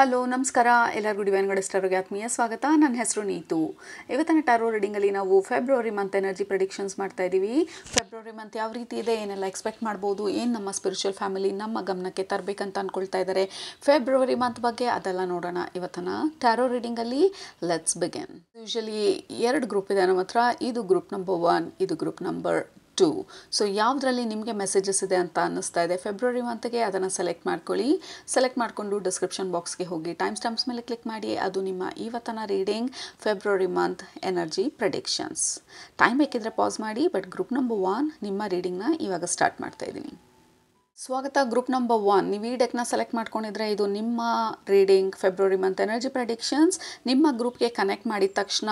Hello ನಮಸ್ಕಾರ ಎಲ್ಲರಿಗೂ divine goddess ಟಾರೋಗೆ ಆತ್ಮೀಯ ಸ್ವಾಗತ. ನನ್ನ ಹೆಸರು ನೀತು. ಇವತ್ತಿನ ಟಾರೋ ರೀಡಿಂಗಲ್ಲಿ ನಾವು ಫೆಬ್ರವರಿ ಮಂತ್ ಎನರ್ಜಿ ಪ್ರೆಡಿಕ್ಷನ್ಸ್ ಮಾಡ್ತಾ ಇದ್ದೀವಿ. ಫೆಬ್ರವರಿ ಮಂತ್ ಯಾವ ರೀತಿ ಇದೆ, ಏನೆಲ್ಲ ಎಕ್ಸ್ಪೆಕ್ಟ್ ಮಾಡ್ಬೋದು, ಏನು ನಮ್ಮ ಸ್ಪಿರಿಚುವಲ್ ಫ್ಯಾಮಿಲಿ ನಮ್ಮ ಗಮನಕ್ಕೆ ತರಬೇಕಂತ ಅಂದ್ಕೊಳ್ತಾ ಇದ್ದಾರೆ ಫೆಬ್ರವರಿ ಮಂತ್ ಬಗ್ಗೆ, ಅದೆಲ್ಲ ನೋಡೋಣ ಇವತ್ತಿನ ಟಾರೋ ರೀಡಿಂಗಲ್ಲಿ. Let's begin. ಯೂಶಲಿ 2 ಗ್ರೂಪ್ ಇದೆ ನಮ್ಮ ಹತ್ರ. ಇದು ಗ್ರೂಪ್ ನಂಬರ್ 1, ಇದು ಗ್ರೂಪ್ ನಂಬರ್ 2. ಸೊ ಯಾವುದರಲ್ಲಿ ನಿಮಗೆ ಮೆಸೇಜಸ್ ಇದೆ ಅಂತ ಅನ್ನಿಸ್ತಾ ಇದೆ ಫೆಬ್ರವರಿ ಮಂತ್ಗೆ, ಅದನ್ನು ಸೆಲೆಕ್ಟ್ ಮಾಡ್ಕೊಳ್ಳಿ. ಸೆಲೆಕ್ಟ್ ಮಾಡಿಕೊಂಡು ಡಿಸ್ಕ್ರಿಪ್ಷನ್ ಬಾಕ್ಸ್ಗೆ ಹೋಗಿ ಟೈಮ್ ಸ್ಟಾಂಪ್ಸ್ ಮೇಲೆ ಕ್ಲಿಕ್ ಮಾಡಿ. ಅದು ನಿಮ್ಮ ಇವತ್ತಿನ reading February month energy predictions. Time ಬೇಕಿದ್ರೆ ಪಾಸ್ ಮಾಡಿ. ಬಟ್ ಗ್ರೂಪ್ ನಂಬರ್ 1 ನಿಮ್ಮ ರೀಡಿಂಗ್ನ ಇವಾಗ ಸ್ಟಾರ್ಟ್ ಮಾಡ್ತಾ ಇದ್ದೀನಿ. ಸ್ವಾಗತ. ಗ್ರೂಪ್ ನಂಬರ್ 1, ನೀವು ಈ ಡೆಕ್ನ ಸೆಲೆಕ್ಟ್ ಮಾಡ್ಕೊಂಡಿದ್ರೆ ಇದು ನಿಮ್ಮ reading February month energy predictions. ನಿಮ್ಮ ಗ್ರೂಪ್ಗೆ ಕನೆಕ್ಟ್ ಮಾಡಿದ ತಕ್ಷಣ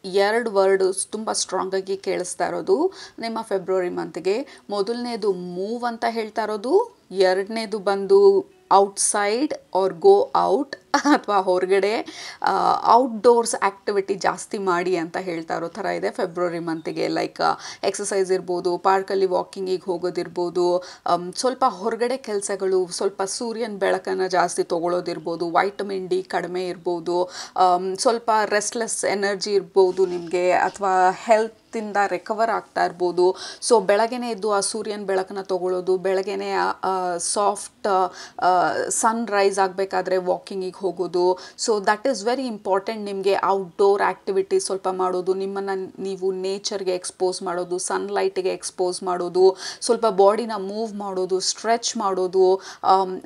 2 ವರ್ಡ್ ತುಂಬ ಸ್ಟ್ರಾಂಗಾಗಿ ಕೇಳಿಸ್ತಾ ಇರೋದು ನಿಮ್ಮ ಫೆಬ್ರವರಿ ಮಂತ್ಗೆ. ಮೊದಲನೇದು ಮೂವ್ ಅಂತ ಹೇಳ್ತಾ ಇರೋದು, ಎರಡನೇದು ಬಂದು ಔಟ್ಸೈಡ್ ಆರ್ ಗೋ ಔಟ್ ಅಥವಾ ಹೊರಗಡೆ ಔಟ್ಡೋರ್ಸ್ ಆ್ಯಕ್ಟಿವಿಟಿ ಜಾಸ್ತಿ ಮಾಡಿ ಅಂತ ಹೇಳ್ತಾ ಇರೋ ಥರ ಇದೆ ಫೆಬ್ರವರಿ ಮಂತಿಗೆ. ಲೈಕ್ ಎಕ್ಸಸೈಸ್ ಇರ್ಬೋದು, ಪಾರ್ಕಲ್ಲಿ ವಾಕಿಂಗಿಗೆ ಹೋಗೋದಿರ್ಬೋದು, ಸ್ವಲ್ಪ ಹೊರಗಡೆ ಕೆಲಸಗಳು, ಸ್ವಲ್ಪ ಸೂರ್ಯನ ಬೆಳಕನ್ನು ಜಾಸ್ತಿ ತೊಗೊಳೋದಿರ್ಬೋದು, ವೈಟಮಿನ್ ಡಿ ಕಡಿಮೆ ಇರ್ಬೋದು, ಸ್ವಲ್ಪ ರೆಸ್ಟ್ಲೆಸ್ ಎನರ್ಜಿ ಇರ್ಬೋದು ನಿಮಗೆ, ಅಥವಾ ಹೆಲ್ತಿಂದ ರಿಕವರ್ ಆಗ್ತಾ ಇರ್ಬೋದು. ಸೊ ಬೆಳಗ್ಗೆನೇ ಎದ್ದು ಆ ಸೂರ್ಯನ ಬೆಳಕನ್ನು ತೊಗೊಳ್ಳೋದು, ಬೆಳಗ್ಗೆನೇ ಸಾಫ್ಟ್ ಸನ್ ರೈಸ್ ಆಗಬೇಕಾದ್ರೆ ವಾಕಿಂಗಿಗೆ ಹೋಗೋದು. So that is very important. ನಿಮಗೆ ಔಟ್ಡೋರ್ ಆ್ಯಕ್ಟಿವಿಟಿ ಸ್ವಲ್ಪ ಮಾಡೋದು, ನಿಮ್ಮನ್ನು ನೀವು ನೇಚರ್ಗೆ ಎಕ್ಸ್ಪೋಸ್ ಮಾಡೋದು, ಸನ್ಲೈಟಿಗೆ ಎಕ್ಸ್ಪೋಸ್ ಮಾಡೋದು, ಸ್ವಲ್ಪ ಬಾಡಿನ ಮೂವ್ ಮಾಡೋದು, ಸ್ಟ್ರೆಚ್ ಮಾಡೋದು,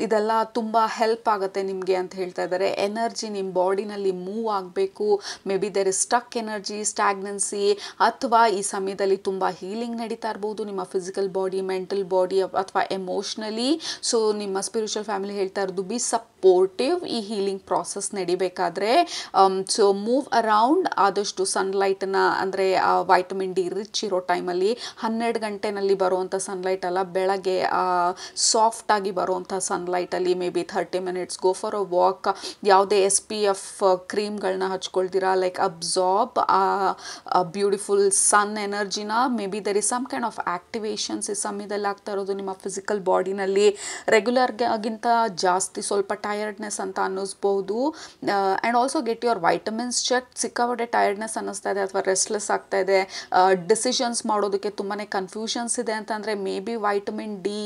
ಇದೆಲ್ಲ ತುಂಬ ಹೆಲ್ಪ್ ಆಗುತ್ತೆ ನಿಮಗೆ ಅಂತ ಹೇಳ್ತಾ ಇದ್ದಾರೆ. ಎನರ್ಜಿ ನಿಮ್ಮ ಬಾಡಿನಲ್ಲಿ ಮೂವ್ ಆಗಬೇಕು. May be there is stuck energy, stagnancy, ಅಥವಾ ಈ ಸಮಯದಲ್ಲಿ ತುಂಬ ಹೀಲಿಂಗ್ ನಡೀತಾ ಇರ್ಬೋದು ನಿಮ್ಮ ಫಿಸಿಕಲ್ ಬಾಡಿ, ಮೆಂಟಲ್ ಬಾಡಿ ಅಥವಾ ಎಮೋಷ್ನಲಿ. ಸೊ ನಿಮ್ಮ ಸ್ಪಿರಿಚುವಲ್ ಫ್ಯಾಮಿಲಿ ಹೇಳ್ತಾ ಇರೋದು ಬಿ ಸಪೋರ್ಟಿವ್ ಈ ಹೀಲಿಂಗ್ ಪ್ರಾಸೆಸ್ ನಡಿಬೇಕಾದ್ರೆ. ಸೊ ಮೂವ್ ಅರೌಂಡ್, ಆದಷ್ಟು ಸನ್ಲೈಟನ್ನು, ಅಂದರೆ ವೈಟಮಿನ್ ಡಿ ರಿಚ್ ಇರೋ ಟೈಮಲ್ಲಿ 12 ಗಂಟೆನಲ್ಲಿ ಬರುವಂಥ ಸನ್ಲೈಟ್ ಅಲ್ಲ, ಬೆಳಗ್ಗೆ ಸಾಫ್ಟಾಗಿ ಬರುವಂಥ ಸನ್ಲೈಟಲ್ಲಿ may be 30 minutes go for a walk. ಯಾವುದೇ SPF ಕ್ರೀಮ್ಗಳನ್ನ ಹಚ್ಕೊಳ್ತೀರಾ, ಲೈಕ್ ಅಬ್ಸಾರ್ಬ್ ಬ್ಯೂಟಿಫುಲ್ ಸನ್ ಎನರ್ಜಿನ. May be there is some kind of activations ಈ ಸಮಯದಲ್ಲಿ ಆಗ್ತಾ ಇರೋದು ನಿಮ್ಮ ಫಿಸಿಕಲ್ ಬಾಡಿನಲ್ಲಿ. ರೆಗ್ಯುಲರ್ಗಿಂತ ಜಾಸ್ತಿ ಸ್ವಲ್ಪ ಟಯರ್ಡ್ನೆಸ್ ಅಂತ ಅನ್ನಿಸ್ಬೋದು. And also get your vitamins check. ಸಿಕ್ಕಾಪಟ್ಟೆ ಟಯರ್ಡ್ನೆಸ್ ಅನ್ನಿಸ್ತಾ ಇದೆ ಅಥವಾ ರೆಸ್ಟ್ಲೆಸ್ ಆಗ್ತಾ ಇದೆ, ಡಿಸಿಷನ್ಸ್ ಮಾಡೋದಕ್ಕೆ ತುಂಬಾ ಕನ್ಫ್ಯೂಷನ್ಸ್ ಇದೆ ಅಂತಂದರೆ may be vitamin D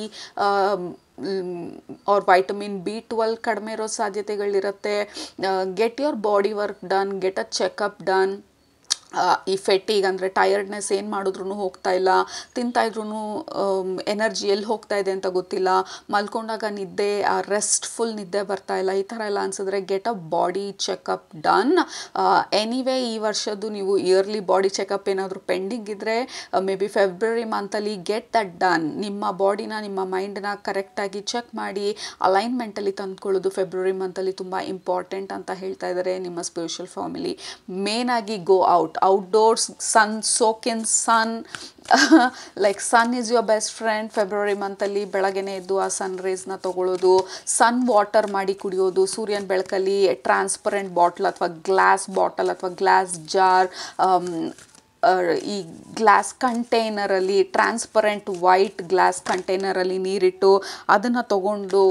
or vitamin B12 ಕಡಿಮೆ ಇರೋ ಸಾಧ್ಯತೆಗಳಿರುತ್ತೆ. Get your body work done, get a checkup done. ಈ ಫೆಟ್ಟಿಗ್ ಅಂದರೆ ಟಯರ್ಡ್ನೆಸ್, ಏನು ಮಾಡಿದ್ರೂ ಹೋಗ್ತಾ ಇಲ್ಲ, ತಿಂತಾಯಿದ್ರೂ ಎನರ್ಜಿ ಎಲ್ಲಿ ಹೋಗ್ತಾ ಇದೆ ಅಂತ ಗೊತ್ತಿಲ್ಲ, ಮಲ್ಕೊಂಡಾಗ ನಿದ್ದೆ, ರೆಸ್ಟ್ಫುಲ್ ನಿದ್ದೆ ಬರ್ತಾ ಇಲ್ಲ, ಈ ಥರ ಎಲ್ಲ ಅನಿಸಿದ್ರೆ get a body checkup done. Anyway ಈ ವರ್ಷದ್ದು ನೀವು ಇಯರ್ಲಿ ಬಾಡಿ ಚೆಕಪ್ ಏನಾದರೂ ಪೆಂಡಿಂಗ್ ಇದ್ದರೆ ಮೇ ಬಿ ಫೆಬ್ರವರಿ ಮಂತಲ್ಲಿ ಗೆಟ್ ದಟ್ ಡನ್. ನಿಮ್ಮ ಬಾಡಿನ, ನಿಮ್ಮ ಮೈಂಡನ್ನ ಕರೆಕ್ಟಾಗಿ ಚೆಕ್ ಮಾಡಿ ಅಲೈನ್ಮೆಂಟಲ್ಲಿ ತಂದ್ಕೊಳ್ಳೋದು ಫೆಬ್ರವರಿ ಮಂತಲ್ಲಿ ತುಂಬ ಇಂಪಾರ್ಟೆಂಟ್ ಅಂತ ಹೇಳ್ತಾ ಇದ್ದಾರೆ ನಿಮ್ಮ ಸ್ಪಿರಿಚುವಲ್ ಫ್ಯಾಮಿಲಿ. ಮೇನಾಗಿ go out, outdoors, soak in sun. Like sun is your best friend. February ಮಂತಲ್ಲಿ ಬೆಳಗ್ಗೆನೇ ಎದ್ದು ಆ ಸನ್ ರೇಸ್ನ ತೊಗೊಳ್ಳೋದು, ಸನ್ ವಾಟರ್ ಮಾಡಿ ಕುಡಿಯೋದು, ಸೂರ್ಯನ ಬೆಳಕಲ್ಲಿ ಟ್ರಾನ್ಸ್ಪರೆಂಟ್ ಬಾಟಲ್ ಅಥವಾ ಗ್ಲಾಸ್ ಬಾಟಲ್ ಅಥವಾ ಗ್ಲಾಸ್ ಜಾರ್, ಈ ಗ್ಲಾಸ್ ಕಂಟೈನರಲ್ಲಿ, ಟ್ರಾನ್ಸ್ಪರೆಂಟ್ ವೈಟ್ ಗ್ಲಾಸ್ ಕಂಟೈನರಲ್ಲಿ ನೀರಿಟ್ಟು ಅದನ್ನು ತಗೊಂಡು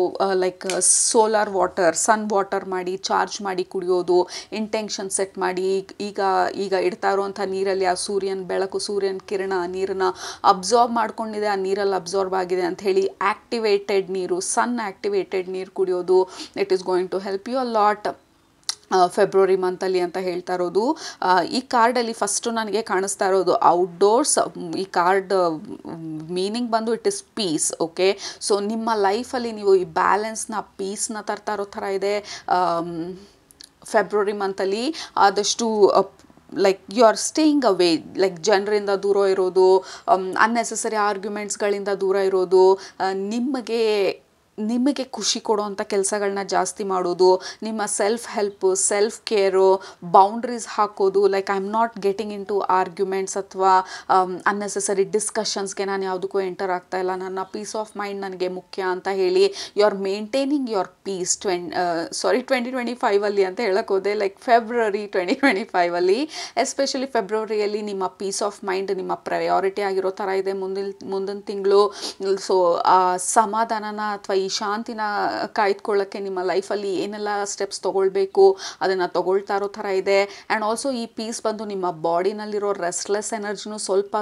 ಲೈಕ್ ಸೋಲಾರ್ ವಾಟರ್, ಸನ್ ವಾಟರ್ ಮಾಡಿ ಚಾರ್ಜ್ ಮಾಡಿ ಕುಡಿಯೋದು, ಇಂಟೆನ್ಷನ್ ಸೆಟ್ ಮಾಡಿ. ಈಗ ಇಡ್ತಾ ಇರುವಂಥ ನೀರಲ್ಲಿ ಆ ಸೂರ್ಯನ ಬೆಳಕು, ಸೂರ್ಯನ ಕಿರಣ ನೀರನ್ನು ಅಬ್ಸಾರ್ಬ್ ಮಾಡ್ಕೊಂಡಿದೆ, ಆ ನೀರಲ್ಲಿ ಅಬ್ಸಾರ್ಬ್ ಆಗಿದೆ ಅಂತ ಹೇಳಿ ಆ್ಯಕ್ಟಿವೇಟೆಡ್ ನೀರು, ಸನ್ ಆ್ಯಕ್ಟಿವೇಟೆಡ್ ನೀರು ಕುಡಿಯೋದು. It is going to help you a lot February ಮಂತಲ್ಲಿ ಅಂತ ಹೇಳ್ತಾ ಇರೋದು. ಈ ಕಾರ್ಡಲ್ಲಿ ಫಸ್ಟು ನನಗೆ ಕಾಣಿಸ್ತಾ ಇರೋದು ಔಟ್ಡೋರ್ಸ್. ಈ ಕಾರ್ಡ್ ಮೀನಿಂಗ್ ಬಂದು it is peace. Okay, so ನಿಮ್ಮ ಲೈಫಲ್ಲಿ ನೀವು ಈ ಬ್ಯಾಲೆನ್ಸ್ನ, ಪೀಸ್ನ ತರ್ತಾ ಇರೋ ಥರ ಇದೆ ಫೆಬ್ರವರಿ ಮಂತಲ್ಲಿ. ಆದಷ್ಟು like you are staying away, like ಜನರಿಂದ ದೂರ ಇರೋದು, ಅನ್ನೆಸೆಸರಿ ಆರ್ಗ್ಯುಮೆಂಟ್ಸ್ಗಳಿಂದ ದೂರ ಇರೋದು, ನಿಮಗೆ ಖುಷಿ ಕೊಡೋವಂಥ ಕೆಲಸಗಳನ್ನ ಜಾಸ್ತಿ ಮಾಡೋದು, ನಿಮ್ಮ self help, self care, boundaries ಹಾಕೋದು. Like I am not getting into arguments ಅಥವಾ ಅನ್ನೆಸೆಸರಿ ಡಿಸ್ಕಷನ್ಸ್ಗೆ ನಾನು ಯಾವುದಕ್ಕೂ ಎಂಟರ್ ಆಗ್ತಾ ಇಲ್ಲ, ನನ್ನ ಪೀಸ್ ಆಫ್ ಮೈಂಡ್ ನನಗೆ ಮುಖ್ಯ ಅಂತ ಹೇಳಿ you are maintaining your peace. 2025 ಅಂತ ಹೇಳಕ್ಕೆ ಹೋದೆ, ಲೈಕ್ ಫೆಬ್ರವರಿ 2025 ಎಸ್ಪೆಷಲಿ ಫೆಬ್ರವರಿಯಲ್ಲಿ ನಿಮ್ಮ ಪೀಸ್ ಆಫ್ ಮೈಂಡ್ ನಿಮ್ಮ ಪ್ರಯಾರಿಟಿ ಆಗಿರೋ ಥರ ಇದೆ ಮುಂದಿನ ತಿಂಗಳು. ಸೊ ಆ ಸಮಾಧಾನನ ಅಥವಾ ಈ ಈ ಶಾಂತಿನ ಕಾಯ್ದುಕೊಳ್ಳೋಕ್ಕೆ ನಿಮ್ಮ ಲೈಫಲ್ಲಿ ಏನೆಲ್ಲ ಸ್ಟೆಪ್ಸ್ ತೊಗೊಳ್ಬೇಕು ಅದನ್ನು ತೊಗೊಳ್ತಾ ಇರೋ ಥರ ಇದೆ. ಆ್ಯಂಡ್ ಆಲ್ಸೋ ಈ ಪೀಸ್ ಬಂದು ನಿಮ್ಮ ಬಾಡಿನಲ್ಲಿರೋ ರೆಸ್ಟ್ಲೆಸ್ ಎನರ್ಜಿನೂ ಸ್ವಲ್ಪ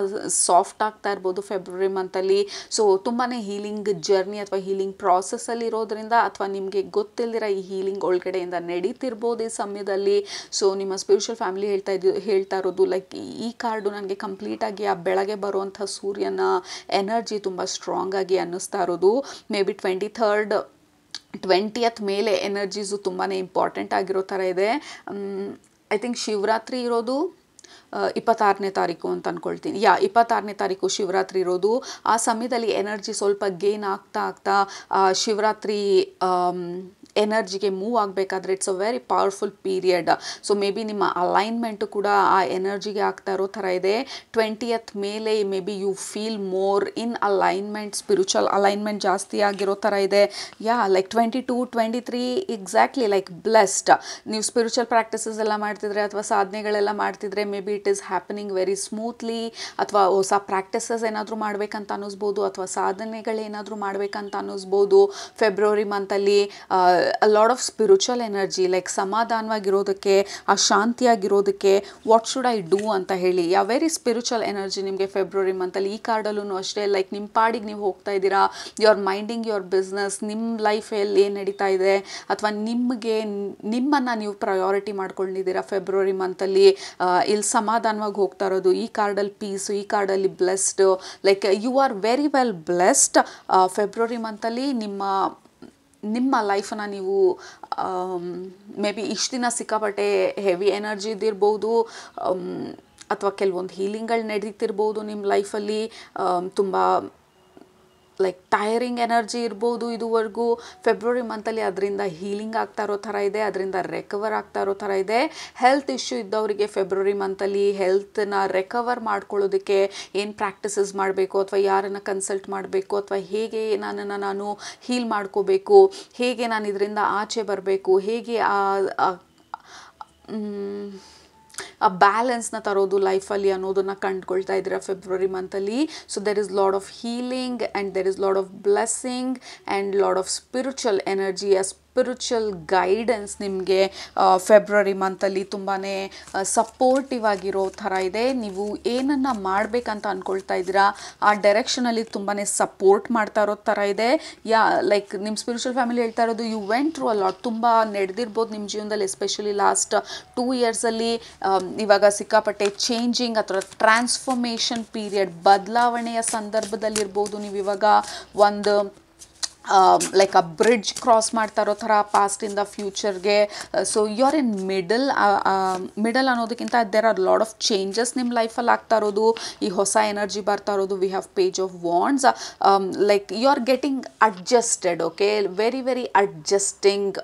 ಸಾಫ್ಟ್ ಆಗ್ತಾ ಇರ್ಬೋದು ಫೆಬ್ರವರಿ ಮಂತಲ್ಲಿ. ಸೊ ತುಂಬಾ ಹೀಲಿಂಗ್ ಜರ್ನಿ ಅಥವಾ ಹೀಲಿಂಗ್ ಪ್ರಾಸೆಸ್ಸಲ್ಲಿ ಇರೋದ್ರಿಂದ ಅಥವಾ ನಿಮಗೆ ಗೊತ್ತಿಲ್ದಿರ ಈ ಹೀಲಿಂಗ್ ಒಳಗಡೆಯಿಂದ ನಡೀತಿರ್ಬೋದು ಈ ಸಮಯದಲ್ಲಿ. ಸೊ ನಿಮ್ಮ ಸ್ಪಿರಿಚುವಲ್ ಫ್ಯಾಮಿಲಿ ಹೇಳ್ತಾ ಇರೋದು ಲೈಕ್ ಈ ಕಾರ್ಡು ನನಗೆ ಕಂಪ್ಲೀಟಾಗಿ ಆ ಬೆಳಗ್ಗೆ ಬರುವಂಥ ಸೂರ್ಯನ ಎನರ್ಜಿ ತುಂಬ ಸ್ಟ್ರಾಂಗ್ ಆಗಿ ಅನ್ನಿಸ್ತಾ ಇರೋದು. ಮೇ ಬಿ 20th ಮೇಲೆ ಎನರ್ಜೀಸು ತುಂಬಾ ಇಂಪಾರ್ಟೆಂಟ್ ಆಗಿರೋ ಥರ ಇದೆ. ಐ ಥಿಂಕ್ ಶಿವರಾತ್ರಿ ಇರೋದು 26ನೇ ತಾರೀಕು ಅಂತ ಅಂದ್ಕೊಳ್ತೀನಿ. 26ನೇ ತಾರೀಕು ಶಿವರಾತ್ರಿ ಇರೋದು. ಆ ಸಮಯದಲ್ಲಿ ಎನರ್ಜಿ ಸ್ವಲ್ಪ ಗೇನ್ ಆಗ್ತಾ ಶಿವರಾತ್ರಿ ಎನರ್ಜಿಗೆ ಮೂವ್ ಆಗಬೇಕಾದ್ರೆ it's a very powerful period. So maybe ನಿಮ್ಮ ಅಲೈನ್ಮೆಂಟು ಕೂಡ ಆ ಎನರ್ಜಿಗೆ ಆಗ್ತಾ ಇರೋ ಥರ ಇದೆ. 20th ಮೇಲೆ maybe you feel more in alignment, spiritual alignment ಜಾಸ್ತಿ ಆಗಿರೋ ಥರ ಇದೆ. Like 22, 23 exactly like blessed. ನೀವು ಸ್ಪಿರಿಚುವಲ್ ಪ್ರಾಕ್ಟೀಸಸ್ ಎಲ್ಲ ಮಾಡ್ತಿದ್ರೆ ಅಥವಾ ಸಾಧನೆಗಳೆಲ್ಲ ಮಾಡ್ತಿದ್ರೆ maybe it is happening very smoothly. ಅಥವಾ ಹೊಸ ಪ್ರಾಕ್ಟೀಸಸ್ ಏನಾದರೂ ಮಾಡಬೇಕಂತ ಅನ್ನಿಸ್ಬೋದು ಅಥವಾ ಸಾಧನೆಗಳೇನಾದರೂ ಮಾಡಬೇಕಂತ ಅನ್ನಿಸ್ಬೋದು. ಫೆಬ್ರವರಿ ಮಂತಲ್ಲಿ a lot of spiritual energy like ಸಮಾಧಾನವಾಗಿರೋದಕ್ಕೆ, ಆ ಶಾಂತಿಯಾಗಿರೋದಕ್ಕೆ ವಾಟ್ ಶುಡ್ ಐ ಡೂ ಅಂತ ಹೇಳಿ ವೆರಿ ಸ್ಪಿರಿಚುವಲ್ ಎನರ್ಜಿ ನಿಮಗೆ ಫೆಬ್ರವರಿ ಮಂತಲ್ಲಿ. ಈ ಕಾರ್ಡಲ್ಲೂ ಅಷ್ಟೇ ಲೈಕ್ ನಿಮ್ಮ ಪಾಡಿಗೆ ನೀವು ಹೋಗ್ತಾ ಇದ್ದೀರಾ, you are minding your business, ನಿಮ್ಮ ಲೈಫಲ್ಲಿ ಏನು ನಡೀತಾ ಇದೆ ಅಥವಾ ನಿಮ್ಮನ್ನು ನೀವು ಪ್ರಯಾರಿಟಿ ಮಾಡ್ಕೊಂಡಿದ್ದೀರಾ ಫೆಬ್ರವರಿ ಮಂತಲ್ಲಿ. ಇಲ್ಲಿ ಸಮಾಧಾನವಾಗಿ ಹೋಗ್ತಾ ಇರೋದು. ಈ ಕಾರ್ಡಲ್ಲಿ ಪೀಸು, ಈ ಕಾರ್ಡಲ್ಲಿ blessed, like you are very well blessed. February ಮಂತಲ್ಲಿ ನಿಮ್ಮ ಲೈಫನ್ನು ನೀವು ಮೇ ಬಿ ಇಷ್ಟು ದಿನ ಸಿಕ್ಕಾಪಟ್ಟೆ ಹೆವಿ ಎನರ್ಜಿ ಇದ್ದಿರ್ಬೋದು ಅಥವಾ ಕೆಲವೊಂದು ಹೀಲಿಂಗ್ಗಳು ನಡೀತಿರ್ಬೋದು ನಿಮ್ಮ ಲೈಫಲ್ಲಿ. ತುಂಬ ಲೈಕ್ ಟೈರಿಂಗ್ ಎನರ್ಜಿ ಇರ್ಬೋದು ಇದುವರೆಗೂ. ಫೆಬ್ರವರಿ ಮಂತಲ್ಲಿ ಅದರಿಂದ ಹೀಲಿಂಗ್ ಆಗ್ತಾ ಇರೋ ಥರ ಇದೆ, ಅದರಿಂದ ರಿಕವರ್ ಆಗ್ತಾ ಇರೋ ಥರ ಇದೆ. ಹೆಲ್ತ್ ಇಶ್ಯೂ ಇದ್ದವರಿಗೆ ಫೆಬ್ರವರಿ ಮಂತಲ್ಲಿ ಹೆಲ್ತನ್ನ ರಿಕವರ್ ಮಾಡ್ಕೊಳ್ಳೋದಕ್ಕೆ ಏನು ಪ್ರಾಕ್ಟೀಸಸ್ ಮಾಡಬೇಕು ಅಥವಾ ಯಾರನ್ನು ಕನ್ಸಲ್ಟ್ ಮಾಡಬೇಕು ಅಥವಾ ಹೇಗೆ ನನ್ನನ್ನು ನಾನು ಹೀಲ್ ಮಾಡ್ಕೋಬೇಕು, ಹೇಗೆ ನಾನು ಇದರಿಂದ ಆಚೆ ಬರಬೇಕು, ಹೇಗೆ ಆ ಬ್ಯಾಲೆನ್ಸ್ನ ತರೋದು ಲೈಫಲ್ಲಿ ಅನ್ನೋದನ್ನು ಕಂಡುಕೊಳ್ತಾ ಇದ್ದೀರಾ ಫೆಬ್ರವರಿ ಮಂತಲ್ಲಿ. So there is lot of healing and there is lot of blessing and lot of spiritual energy, spiritual guidance ನಿಮಗೆ ಫೆಬ್ರವರಿ ಮಂತಲ್ಲಿ ತುಂಬಾ ಸಪೋರ್ಟಿವ್ ಆಗಿರೋ ಥರ ಇದೆ. ನೀವು ಏನನ್ನು ಮಾಡಬೇಕಂತ ಅಂದ್ಕೊಳ್ತಾ ಇದ್ದೀರಾ ಆ ಡೈರೆಕ್ಷನಲ್ಲಿ ತುಂಬಾ ಸಪೋರ್ಟ್ ಮಾಡ್ತಾ ಇರೋ ಥರ ಇದೆ. ಲೈಕ್ ನಿಮ್ಮ ಸ್ಪಿರಿಚುವಲ್ ಫ್ಯಾಮಿಲಿ ಹೇಳ್ತಾ ಇರೋದು you went through a lot. ತುಂಬ ನಡೆದಿರ್ಬೋದು ನಿಮ್ಮ ಜೀವನದಲ್ಲಿ, ಎಸ್ಪೆಷಲಿ ಲಾಸ್ಟ್ 2 ಇಯರ್ಸಲ್ಲಿ. ಇವಾಗ ಸಿಕ್ಕಾಪಟ್ಟೆ ಚೇಂಜಿಂಗ್ ಅಥವಾ ಟ್ರಾನ್ಸ್ಫಾರ್ಮೇಷನ್ ಪೀರಿಯಡ್, ಬದಲಾವಣೆಯ ಸಂದರ್ಭದಲ್ಲಿರ್ಬೋದು. ನೀವು ಇವಾಗ ಒಂದು ಲೈಕ್ ಅ ಬ್ರಿಡ್ಜ್ ಕ್ರಾಸ್ ಮಾಡ್ತಾ ಇರೋ ಥರ ಪಾಸ್ಟಿಂದ ಫ್ಯೂಚರ್ಗೆ. So you are in middle ಅನ್ನೋದಕ್ಕಿಂತ there are lot of changes ನಿಮ್ಮ ಲೈಫಲ್ಲಿ ಆಗ್ತಾ ಇರೋದು. ಈ ಹೊಸ ಎನರ್ಜಿ ಬರ್ತಾ ಇರೋದು. We have page of wands. Like you are getting adjusted. Okay, very very adjusting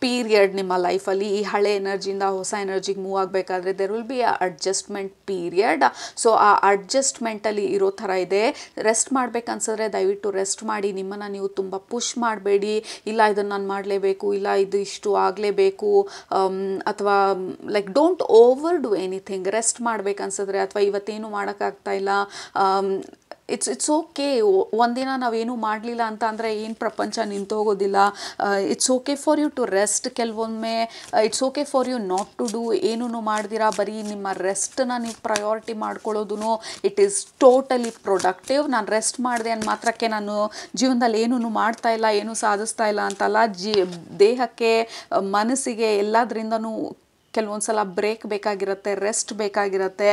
period ನಿಮ್ಮ ಲೈಫಲ್ಲಿ. ಈ ಹಳೆ ಎನರ್ಜಿಯಿಂದ ಹೊಸ ಎನರ್ಜಿಗೆ ಮೂವ್ ಆಗಬೇಕಾದ್ರೆ there will be adjustment period. So ಆ ಅಡ್ಜಸ್ಟ್ಮೆಂಟಲ್ಲಿ ಇರೋ ಥರ ಇದೆ. ರೆಸ್ಟ್ ಮಾಡಬೇಕನ್ಸಿದ್ರೆ ದಯವಿಟ್ಟು ರೆಸ್ಟ್ ಮಾಡಿ. ನಿಮ್ಮನ್ನು ನೀವು ತುಂಬ ಪುಷ್ ಮಾಡಬೇಡಿ. ಇಲ್ಲ ಇದನ್ನು ನಾನು ಮಾಡಲೇಬೇಕು, ಇಲ್ಲ ಇದು ಇಷ್ಟು ಆಗಲೇಬೇಕು, ಅಥವಾ like don't overdo anything. Rest ಮಾಡಬೇಕನ್ಸಿದ್ರೆ ಅಥವಾ ಇವತ್ತೇನು ಮಾಡೋಕ್ಕಾಗ್ತಾ ಇಲ್ಲ, ಇಟ್ಸ್ ಓಕೆ. ಒಂದಿನ ನಾವೇನು ಮಾಡಲಿಲ್ಲ ಅಂತ ಅಂದರೆ ಏನು ಪ್ರಪಂಚ ನಿಂತೋಗೋದಿಲ್ಲ. It's okay for you to rest. ಕೆಲವೊಮ್ಮೆ it's okay for you not to do. ಏನೂ ಮಾಡ್ದಿರಾ ಬರೀ ನಿಮ್ಮ ರೆಸ್ಟನ್ನ ನೀವು ಪ್ರಯಾರಿಟಿ ಮಾಡ್ಕೊಳ್ಳೋದು ಇಟ್ ಈಸ್ ಟೋಟಲಿ ಪ್ರೊಡಕ್ಟಿವ್. ನಾನು ರೆಸ್ಟ್ ಮಾಡಿದೆ ಅಂದ ಮಾತ್ರಕ್ಕೆ ನಾನು ಜೀವನದಲ್ಲಿ ಏನೂ ಮಾಡ್ತಾ ಇಲ್ಲ, ಏನೂ ಸಾಧಿಸ್ತಾ ಇಲ್ಲ ಅಂತಲ್ಲ. ದೇಹಕ್ಕೆ, ಮನಸ್ಸಿಗೆ ಎಲ್ಲದರಿಂದನೂ ಕೆಲವೊಂದು ಸಲ ಬ್ರೇಕ್ ಬೇಕಾಗಿರುತ್ತೆ, ರೆಸ್ಟ್ ಬೇಕಾಗಿರುತ್ತೆ.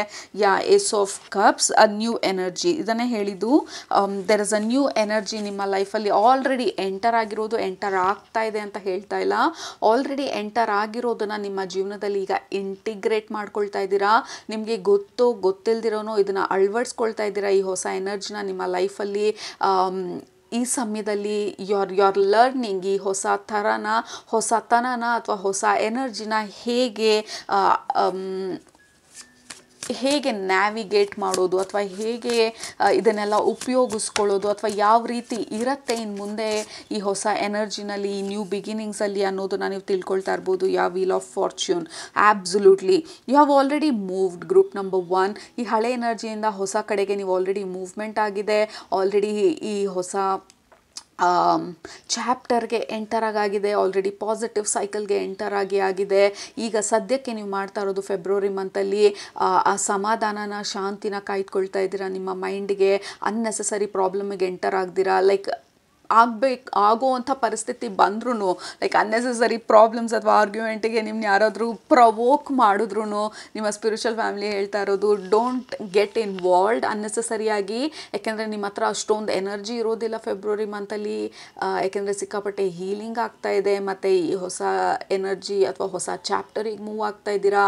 Ace of cups, a new energy, ಇದನ್ನೇ ಹೇಳಿದ್ದು. There is a new energy ನಿಮ್ಮ ಲೈಫಲ್ಲಿ ಆಲ್ರೆಡಿ ಎಂಟರ್ ಆಗಿರೋದು. ಎಂಟರ್ ಆಗ್ತಾ ಇದೆ ಅಂತ ಹೇಳ್ತಾ ಇಲ್ಲ, ಆಲ್ರೆಡಿ ಎಂಟರ್ ಆಗಿರೋದನ್ನು ನಿಮ್ಮ ಜೀವನದಲ್ಲಿ ಈಗ ಇಂಟಿಗ್ರೇಟ್ ಮಾಡ್ಕೊಳ್ತಾ ಇದ್ದೀರಾ. ನಿಮಗೆ ಗೊತ್ತಿಲ್ದಿರೋನೋ ಇದನ್ನು ಅಳವಡಿಸ್ಕೊಳ್ತಾ ಇದ್ದೀರಾ. ಈ ಹೊಸ ಎನರ್ಜಿನ ನಿಮ್ಮ ಲೈಫಲ್ಲಿ ಈ ಸಮಯದಲ್ಲಿ ಯು ಆರ್ ಲರ್ನಿಂಗ್ ಈ ಹೊಸತನನ ಅಥವಾ ಹೊಸ ಎನರ್ಜಿನ ಹೇಗೆ ನ್ಯಾವಿಗೇಟ್ ಮಾಡೋದು ಅಥವಾ ಹೇಗೆ ಇದನ್ನೆಲ್ಲ ಉಪಯೋಗಿಸ್ಕೊಳ್ಳೋದು ಅಥವಾ ಯಾವ ರೀತಿ ಇರುತ್ತೆ ಇನ್ನು ಮುಂದೆ ಈ ಹೊಸ ಎನರ್ಜಿನಲ್ಲಿ, ಈ ನ್ಯೂ ಬಿಗಿನಿಂಗ್ಸಲ್ಲಿ ಅನ್ನೋದನ್ನು ನೀವು ತಿಳ್ಕೊಳ್ತಾ ಇರ್ಬೋದು. Wheel of fortune, absolutely you have already moved. Group number 1, ಈ ಹಳೆ ಎನರ್ಜಿಯಿಂದ ಹೊಸ ಕಡೆಗೆ ನೀವು ಆಲ್ರೆಡಿ ಮೂವ್ಮೆಂಟ್ ಆಗಿದೆ. ಆಲ್ರೆಡಿ ಈ ಹೊಸ ಚಾಪ್ಟರ್ಗೆ ಎಂಟರ್ ಆಗಿದೆ, ಆಲ್ರೆಡಿ ಪಾಸಿಟಿವ್ ಸೈಕಲ್ಗೆ ಎಂಟರ್ ಆಗಿದೆ. ಈಗ ಸದ್ಯಕ್ಕೆ ನೀವು ಮಾಡ್ತಾ ಇರೋದು ಫೆಬ್ರವರಿ ಮಂತಲ್ಲಿ ಆ ಸಮಾಧಾನನ ಶಾಂತಿನ ಕಾಯ್ದುಕೊಳ್ತಾ ಇದ್ದೀರಾ. ನಿಮ್ಮ ಮೈಂಡ್ಗೆ ಅನ್ನೆಸೆಸರಿ ಪ್ರಾಬ್ಲಮ್ಗೆ ಎಂಟರ್ ಆಗ್ದಿರಾ, ಲೈಕ್ ಆಗೋವಂಥ ಪರಿಸ್ಥಿತಿ ಬಂದ್ರೂ ಲೈಕ್ ಅನ್ನೆಸೆಸರಿ ಪ್ರಾಬ್ಲಮ್ಸ್ ಅಥವಾ ಆರ್ಗ್ಯುಮೆಂಟಿಗೆ ನಿಮ್ಮನ್ನ ಯಾರಾದರೂ ಪ್ರವೋಕ್ ಮಾಡಿದ್ರು ನಿಮ್ಮ ಸ್ಪಿರಿಚುವಲ್ ಫ್ಯಾಮಿಲಿ ಹೇಳ್ತಾ ಇರೋದು ಡೋಂಟ್ ಗೆಟ್ ಇನ್ವಾಲ್ವ್ಡ್ ಅನ್ನೆಸೆಸರಿಯಾಗಿ. ಯಾಕೆಂದರೆ ನಿಮ್ಮ ಹತ್ರ ಅಷ್ಟೊಂದು ಎನರ್ಜಿ ಇರೋದಿಲ್ಲ ಫೆಬ್ರವರಿ ಮಂತಲ್ಲಿ. ಯಾಕೆಂದರೆ ಸಿಕ್ಕಾಪಟ್ಟೆ ಹೀಲಿಂಗ್ ಆಗ್ತಾ ಇದೆ, ಮತ್ತು ಈ ಹೊಸ ಎನರ್ಜಿ ಅಥವಾ ಹೊಸ ಚಾಪ್ಟರಿಗೆ ಮೂವ್ ಆಗ್ತಾ ಇದ್ದೀರಾ,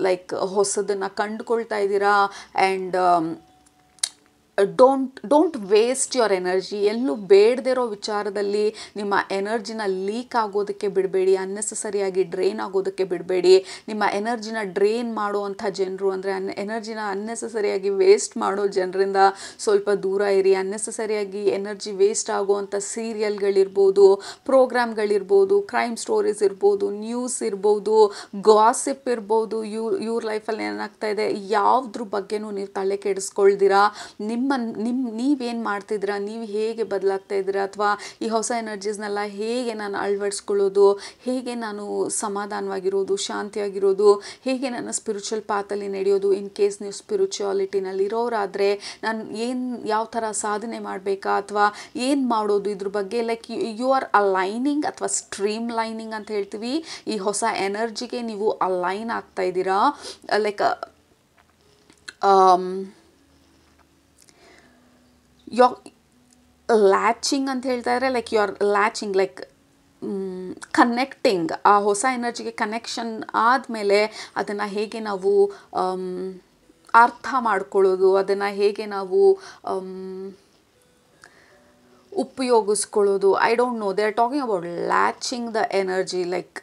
ಲೈಕ್ ಹೊಸದನ್ನು ಕಂಡುಕೊಳ್ತಾ ಇದ್ದೀರಾ. And don't waste your energy. ಎಲ್ಲೂ ಬೇಡದಿರೋ ವಿಚಾರದಲ್ಲಿ ನಿಮ್ಮ ಎನರ್ಜಿನ ಲೀಕ್ ಆಗೋದಕ್ಕೆ ಬಿಡಬೇಡಿ, ಅನ್ನೆಸೆಸರಿಯಾಗಿ ಡ್ರೈನ್ ಆಗೋದಕ್ಕೆ ಬಿಡಬೇಡಿ. ನಿಮ್ಮ ಎನರ್ಜಿನ ಡ್ರೈನ್ ಮಾಡುವಂಥ ಜನರು ಅಂದರೆ ಎನರ್ಜಿನ ಅನ್ನೆಸೆಸರಿಯಾಗಿ ವೇಸ್ಟ್ ಮಾಡೋ ಜನರಿಂದ ಸ್ವಲ್ಪ ದೂರ ಇರಿ. ಅನ್ನೆಸೆಸರಿಯಾಗಿ ಎನರ್ಜಿ ವೇಸ್ಟ್ ಆಗುವಂಥ ಸೀರಿಯಲ್ಗಳಿರ್ಬೋದು, ಪ್ರೋಗ್ರಾಮ್ಗಳಿರ್ಬೋದು, ಕ್ರೈಮ್ ಸ್ಟೋರೀಸ್ ಇರ್ಬೋದು, ನ್ಯೂಸ್ ಇರ್ಬೋದು, ಗಾಸಿಪ್ ಇರ್ಬೋದು, ಇವ್ರ ಲೈಫಲ್ಲಿ ಏನಾಗ್ತಾ ಇದೆ ಯಾವುದ್ರ ಬಗ್ಗೆನೂ ನೀವು ತಲೆ ಕೆಡಿಸ್ಕೊಳ್ದಿರಾ ನೀವೇನು ಮಾಡ್ತಿದ್ದೀರಾ, ನೀವು ಹೇಗೆ ಬದಲಾಗ್ತಾ ಇದ್ದೀರಾ, ಅಥವಾ ಈ ಹೊಸ ಎನರ್ಜೀಸ್ನೆಲ್ಲ ಹೇಗೆ ನಾನು ಅಳವಡಿಸ್ಕೊಳ್ಳೋದು, ಹೇಗೆ ನಾನು ಸಮಾಧಾನವಾಗಿರೋದು, ಶಾಂತಿಯಾಗಿರೋದು, ಹೇಗೆ ನನ್ನ ಸ್ಪಿರಿಚುವಲ್ ಪಾತಲ್ಲಿ ನಡೆಯೋದು. ಇನ್ ಕೇಸ್ ನೀವು ಸ್ಪಿರಿಚುವಾಲಿಟಿನಲ್ಲಿ ಇರೋರಾದರೆ ನಾನು ಯಾವ ಥರ ಸಾಧನೆ ಮಾಡಬೇಕಾ ಅಥವಾ ಏನು ಮಾಡೋದು ಇದ್ರ ಬಗ್ಗೆ, ಲೈಕ್ ಯು ಆರ್ ಅಲೈನಿಂಗ್ ಅಥವಾ ಸ್ಟ್ರೀಮ್ ಲೈನಿಂಗ್ ಅಂತ ಹೇಳ್ತೀವಿ. ಈ ಹೊಸ ಎನರ್ಜಿಗೆ ನೀವು ಅಲೈನ್ ಆಗ್ತಾ ಇದ್ದೀರಾ. ಲೈಕ್ ಲ್ಯಾಚಿಂಗ್ ಅಂತ ಹೇಳ್ತಾ ಇದ್ರೆ like you are latching, like connecting. ಆ ಹೊಸ ಎನರ್ಜಿಗೆ ಕನೆಕ್ಷನ್ ಆದಮೇಲೆ ಅದನ್ನು ಹೇಗೆ ನಾವು ಅರ್ಥ ಮಾಡ್ಕೊಳ್ಳೋದು, ಅದನ್ನು ಹೇಗೆ ನಾವು ಉಪಯೋಗಿಸ್ಕೊಳ್ಳೋದು. I don't know, they are talking about latching the energy. Like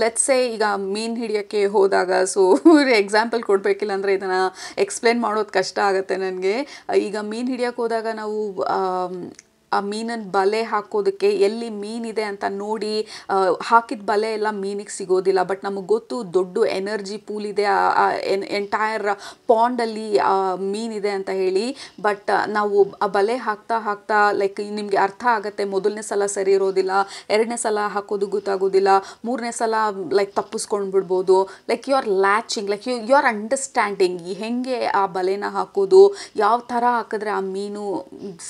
let's say ಈಗ ಮೀನು ಹಿಡಿಯೋಕ್ಕೆ ಹೋದಾಗ, ಸೊ ಎಕ್ಸಾಂಪಲ್ ಕೊಡಬೇಕಿಲ್ಲ ಅಂದರೆ ಇದನ್ನು ಎಕ್ಸ್ಪ್ಲೇನ್ ಮಾಡೋದು ಕಷ್ಟ ಆಗುತ್ತೆ ನನಗೆ. ಈಗ ಮೀನು ಹಿಡಿಯೋಕ್ಕೆ ಹೋದಾಗ ನಾವು ಆ ಮೀನನ್ನು ಬಲೆ ಹಾಕೋದಕ್ಕೆ ಎಲ್ಲಿ ಮೀನಿದೆ ಅಂತ ನೋಡಿ ಹಾಕಿದ ಬಲೆ ಎಲ್ಲ ಮೀನಿಗೆ ಸಿಗೋದಿಲ್ಲ. ಬಟ್ ನಮಗೆ ಗೊತ್ತು ದೊಡ್ಡ ಎನರ್ಜಿ ಪೂಲ್ ಇದೆ, ಎಂಟೈರ್ ಪಾಂಡಲ್ಲಿ ಮೀನಿದೆ ಅಂತ ಹೇಳಿ. ಬಟ್ ನಾವು ಆ ಬಲೆ ಹಾಕ್ತಾ ಹಾಕ್ತಾ ಲೈಕ್ ನಿಮಗೆ ಅರ್ಥ ಆಗುತ್ತೆ, ಮೊದಲನೇ ಸಲ ಸರಿ ಇರೋದಿಲ್ಲ, ಎರಡನೇ ಸಲ ಹಾಕೋದು ಗೊತ್ತಾಗೋದಿಲ್ಲ, ಮೂರನೇ ಸಲ ಲೈಕ್ ತಪ್ಪಿಸ್ಕೊಂಡು ಬಿಡ್ಬೋದು. Like you are latching, like you are understanding ಹೇಗೆ ಆ ಬಲೆನ ಹಾಕೋದು, ಯಾವ ಥರ ಹಾಕಿದ್ರೆ ಆ ಮೀನು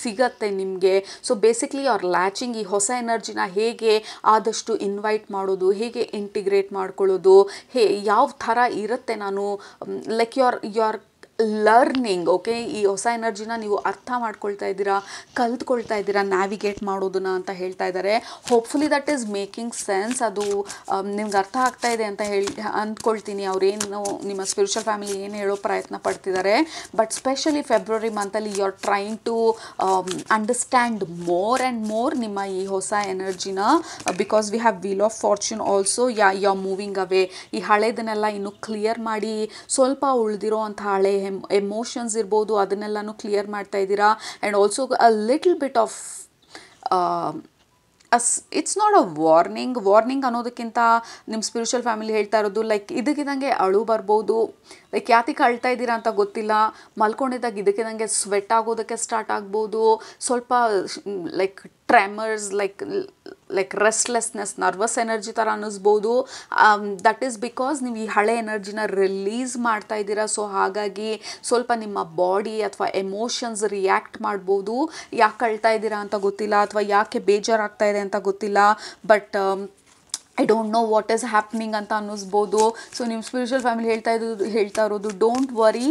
ಸಿಗತ್ತೆ ನಿಮಗೆ. ಸೊ ಬೇಸಿಕ್ಲಿ ಅವ್ರ ಲ್ಯಾಚಿಂಗ್, ಈ ಹೊಸ ಎನರ್ಜಿನ ಹೇಗೆ ಆದಷ್ಟು ಇನ್ವೈಟ್ ಮಾಡೋದು, ಹೇಗೆ ಇಂಟಿಗ್ರೇಟ್ ಮಾಡ್ಕೊಳ್ಳೋದು, ಯಾವ ಥರ ಇರುತ್ತೆ ನಾನು like you are learning. Okay, ಈ ಹೊಸ ಎನರ್ಜಿನ ನೀವು ಅರ್ಥ ಮಾಡ್ಕೊಳ್ತಾ ಇದ್ದೀರಾ, ಕಲ್ತ್ಕೊಳ್ತಾ ಇದ್ದೀರಾ ನ್ಯಾವಿಗೇಟ್ ಮಾಡೋದನ್ನ ಅಂತ ಹೇಳ್ತಾ ಇದ್ದಾರೆ. Hopefully that is making sense. ಅದು ನಿಮ್ಗೆ ಅರ್ಥ ಆಗ್ತಾ ಇದೆ ಅಂತ ಅಂದ್ಕೊಳ್ತೀನಿ. ಅವ್ರೇನು ನಿಮ್ಮ ಸ್ಪಿರಿಚುವಲ್ ಫ್ಯಾಮಿಲಿ ಏನು ಹೇಳೋ ಪ್ರಯತ್ನ ಪಡ್ತಿದ್ದಾರೆ. ಬಟ್ ಸ್ಪೆಷಲಿ ಫೆಬ್ರವರಿ ಮಂತಲ್ಲಿ you are trying to understand more and more ನಿಮ್ಮ ಈ ಹೊಸ ಎನರ್ಜಿನ. Because we have wheel of fortune also. You are moving away. ಈ ಹಳೇದನ್ನೆಲ್ಲ ಇನ್ನು ಕ್ಲಿಯರ್ ಮಾಡಿ ಸ್ವಲ್ಪ ಉಳಿದಿರೋ ಅಂಥ ಹಳೆ ಎಮೋಷನ್ಸ್ ಇರ್ಬೋದು ಅದನ್ನೆಲ್ಲನೂ ಕ್ಲಿಯರ್ ಮಾಡ್ತಾ ಇದ್ದೀರಾ. And also a little bit of it's not a warning ಅನ್ನೋದಕ್ಕಿಂತ ನಿಮ್ಮ ಸ್ಪಿರಿಚುವಲ್ ಫ್ಯಾಮಿಲಿ ಹೇಳ್ತಾ ಇರೋದು ಲೈಕ್ ಇದಕ್ಕಿದಂಗೆ ಅಳು ಬರ್ಬೋದು. ಲೈಕ್ ಯಾತಕ್ಕೆ ಅಳ್ತಾ ಇದ್ದೀರಾ ಅಂತ ಗೊತ್ತಿಲ್ಲ, ಮಲ್ಕೊಂಡಿದ್ದಾಗ ಇದಕ್ಕಿದಂಗೆ ಸ್ವೆಟ್ ಆಗೋದಕ್ಕೆ ಸ್ಟಾರ್ಟ್ ಆಗ್ಬೋದು, ಸ್ವಲ್ಪ like tremors, like restlessness, nervous energy ಥರ ಅನ್ನಿಸ್ಬೋದು. ದಟ್ ಈಸ್ ಬಿಕಾಸ್ ನೀವು ಈ ಹಳೆ ಎನರ್ಜಿನ ರಿಲೀಸ್ ಮಾಡ್ತಾ ಇದ್ದೀರಾ. ಸೊ ಹಾಗಾಗಿ ಸ್ವಲ್ಪ ನಿಮ್ಮ ಬಾಡಿ ಅಥವಾ ಎಮೋಷನ್ಸ್ ರಿಯಾಕ್ಟ್ ಮಾಡ್ಬೋದು. ಯಾಕೆ ಅಳ್ತಾ ಇದ್ದೀರಾ ಅಂತ ಗೊತ್ತಿಲ್ಲ, ಅಥವಾ ಯಾಕೆ ಬೇಜಾರಾಗ್ತಾ ಇದೆ ಅಂತ ಗೊತ್ತಿಲ್ಲ. But I don't know what is happening ಅಂತ ಅನ್ನಿಸ್ಬೋದು. ಸೊ ನಿಮ್ಮ ಸ್ಪಿರಿಚುವಲ್ ಫ್ಯಾಮಿಲಿ ಹೇಳ್ತಾ ಇರೋದು don't worry,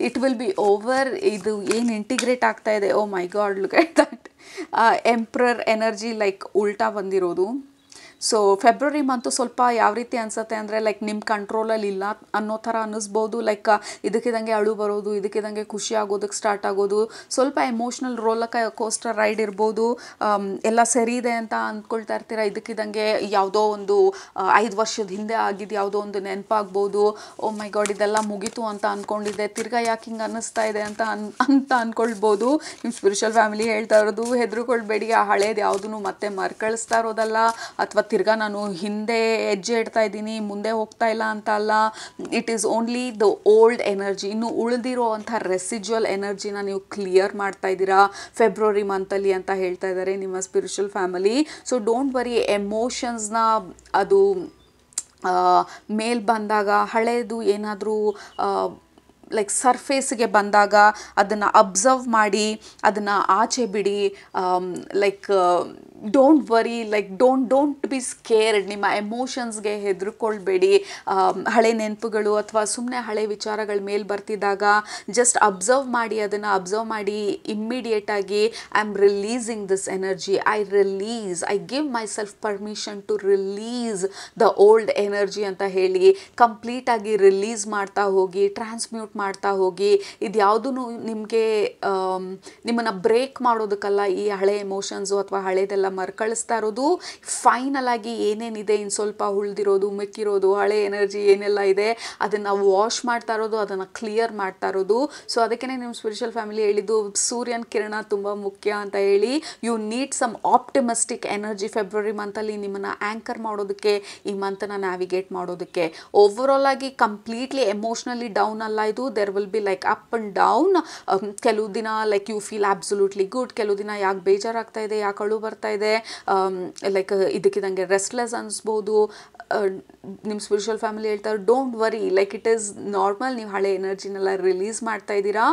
it will be over. ಇದು ಏನು ಇಂಟಿಗ್ರೇಟ್ ಆಗ್ತಾ ಇದೆ, oh my god, look at that emperor energy like ಉಲ್ಟಾ ಬಂದಿರೋದು. ಸೊ ಫೆಬ್ರವರಿ ಮಂತು ಸ್ವಲ್ಪ ಯಾವ ರೀತಿ ಅನಿಸುತ್ತೆ ಅಂದರೆ ಲೈಕ್ ನಿಮ್ಮ ಕಂಟ್ರೋಲಲ್ಲಿ ಇಲ್ಲ ಅನ್ನೋ ಥರ ಅನ್ನಿಸ್ಬೋದು. ಲೈಕ್ ಇದಕ್ಕಿದಂಗೆ ಅಳು ಬರೋದು, ಇದಕ್ಕಿದಂಗೆ ಖುಷಿ ಆಗೋದಕ್ಕೆ ಸ್ಟಾರ್ಟ್ ಆಗೋದು, ಸ್ವಲ್ಪ ಎಮೋಷ್ನಲ್ ಕೋಸ್ಟರ್ ರೈಡ್ ಇರ್ಬೋದು. ಎಲ್ಲ ಸರಿ ಇದೆ ಅಂತ ಅಂದ್ಕೊಳ್ತಾ ಇರ್ತೀರ, ಇದಕ್ಕಿದಂಗೆ ಯಾವುದೋ ಒಂದು 5 ವರ್ಷದ ಹಿಂದೆ ಆಗಿದ್ದು ಯಾವುದೋ ಒಂದು ನೆನಪಾಗ್ಬೋದು. ಓ ಮೈ ಗಾಡ್, ಇದೆಲ್ಲ ಮುಗೀತು ಅಂತ ಅಂದ್ಕೊಂಡಿದ್ದೆ, ತಿರ್ಗಾ ಯಾಕೆ ಹಿಂಗೆ ಅನ್ನಿಸ್ತಾ ಇದೆ ಅಂತ ಅಂದ್ಕೊಳ್ಬೋದು. ನಿಮ್ಮ ಸ್ಪಿರಿಚುವಲ್ ಫ್ಯಾಮಿಲಿ ಹೇಳ್ತಾ ಇರೋದು ಹೆದರ್ಕೊಳ್ಬೇಡಿ, ಆ ಹಳೇದು ಯಾವುದೂ ಮತ್ತೆ ಮರ್ಕಳಿಸ್ತಾ ಇರೋದಲ್ಲ ಅಥವಾ ತಿರ್ಗಾ ನಾನು ಹಿಂದೆ ಹೆಜ್ಜೆ ಇಡ್ತಾ ಇದ್ದೀನಿ, ಮುಂದೆ ಹೋಗ್ತಾ ಇಲ್ಲ ಅಂತ ಅಲ್ಲ. It is only the old energy. ಇನ್ನು ಉಳಿದಿರೋ ಅಂಥ ರೆಸಿಜುವಲ್ ಎನರ್ಜಿನ ನೀವು ಕ್ಲಿಯರ್ ಮಾಡ್ತಾ ಇದ್ದೀರಾ ಫೆಬ್ರವರಿ ಮಂತಲ್ಲಿ ಅಂತ ಹೇಳ್ತಾ ಇದ್ದಾರೆ ನಿಮ್ಮ spiritual family. So don't worry, ಎಮೋಷನ್ಸ್ನ ಅದು ಮೇಲ್ ಬಂದಾಗ, ಹಳೇದು ಏನಾದರೂ ಲೈಕ್ ಸರ್ಫೇಸ್ಗೆ ಬಂದಾಗ ಅದನ್ನು ಅಬ್ಸರ್ವ್ ಮಾಡಿ ಅದನ್ನು ಆಚೆ ಬಿಡಿ. Like don't worry, like don't be scared. ನಿಮ್ಮ ಎಮೋಷನ್ಸ್ಗೆ ಹೆದರ್ಕೊಳ್ಬೇಡಿ. ಹಳೆ ನೆನಪುಗಳು ಅಥವಾ ಸುಮ್ಮನೆ ಹಳೆ ವಿಚಾರಗಳ ಮೇಲೆ ಬರ್ತಿದ್ದಾಗ ಜಸ್ಟ್ ಅಬ್ಸರ್ವ್ ಮಾಡಿ, ಅದನ್ನು ಅಬ್ಸರ್ವ್ ಮಾಡಿ ಇಮ್ಮಿಡಿಯೇಟಾಗಿ I am releasing this energy, I give myself permission to release the old energy ಅಂತ ಹೇಳಿ ಕಂಪ್ಲೀಟಾಗಿ ರಿಲೀಸ್ ಮಾಡ್ತಾ ಹೋಗಿ, ಟ್ರಾನ್ಸ್ಮ್ಯೂಟ್ ಮಾಡ್ತಾ ಹೋಗಿ. ಇದು ಯಾವುದೂ ನಿಮಗೆ ನಿಮ್ಮನ್ನು ಬ್ರೇಕ್ ಮಾಡೋದಕ್ಕಲ್ಲ ಈ ಹಳೆ ಎಮೋಷನ್ಸು ಅಥವಾ ಹಳೇದೆಲ್ಲ ಮರ್ಕಳಿಸ್ತಾ ಇರೋದು. ಫೈನಲ್ ಆಗಿ ಏನೇನಿದೆ, ಇನ್ನು ಸ್ವಲ್ಪ ಉಳಿದಿರೋದು, ಮಿಕ್ಕಿರೋದು, ಹಳೆ ಎನರ್ಜಿ ಏನೆಲ್ಲ ಇದೆ ಅದನ್ನು ವಾಶ್ ಮಾಡ್ತಾ ಇರೋದು, ಅದನ್ನು ಕ್ಲಿಯರ್ ಮಾಡ್ತಾ ಇರೋದು. ಸೊ ಅದಕ್ಕೆ ನಿಮ್ಮ ಸ್ಪಿರಿಚುವಲ್ ಫ್ಯಾಮಿಲಿ ಹೇಳಿದ್ದು ಸೂರ್ಯನ ಕಿರಣ ತುಂಬ ಮುಖ್ಯ ಅಂತ ಹೇಳಿ. You need some optimistic energy February ಮಂತಲ್ಲಿ ನಿಮ್ಮನ್ನು ಆ್ಯಂಕರ್ ಮಾಡೋದಕ್ಕೆ, ಈ ಮಂತನ್ನು ನ್ಯಾವಿಗೇಟ್ ಮಾಡೋದಕ್ಕೆ. ಓವರಾಲ್ ಆಗಿ ಕಂಪ್ಲೀಟ್ಲಿ ಎಮೋಷ್ನಲಿ ಡೌನ್ ಅಲ್ಲ ಇದು. There will be like up and down. ಕೆಲವು ದಿನ like you feel absolutely good, ಕೆಲವು ದಿನ ಯಾಕೆ ಬೇಜಾರಾಗ್ತಾ ಇದೆ, ಯಾಕೆ ಅಳು ಬರ್ತಾ ಇದೆ, ಲೈಕ್ ಇದಕ್ಕಿದಂಗೆ ರೆಸ್ಟ್ಲೆಸ್ ಅನಿಸ್ಬೋದು. ನಿಮ್ಮ ಸ್ಪಿರಿಚುವಲ್ ಫ್ಯಾಮಿಲಿ ಹೇಳ್ತಾರೆ don't worry, like it is normal. ನೀವು ಹಳೆ ಎನರ್ಜಿನೆಲ್ಲ ರಿಲೀಸ್ ಮಾಡ್ತಾ ಇದ್ದೀರಾ,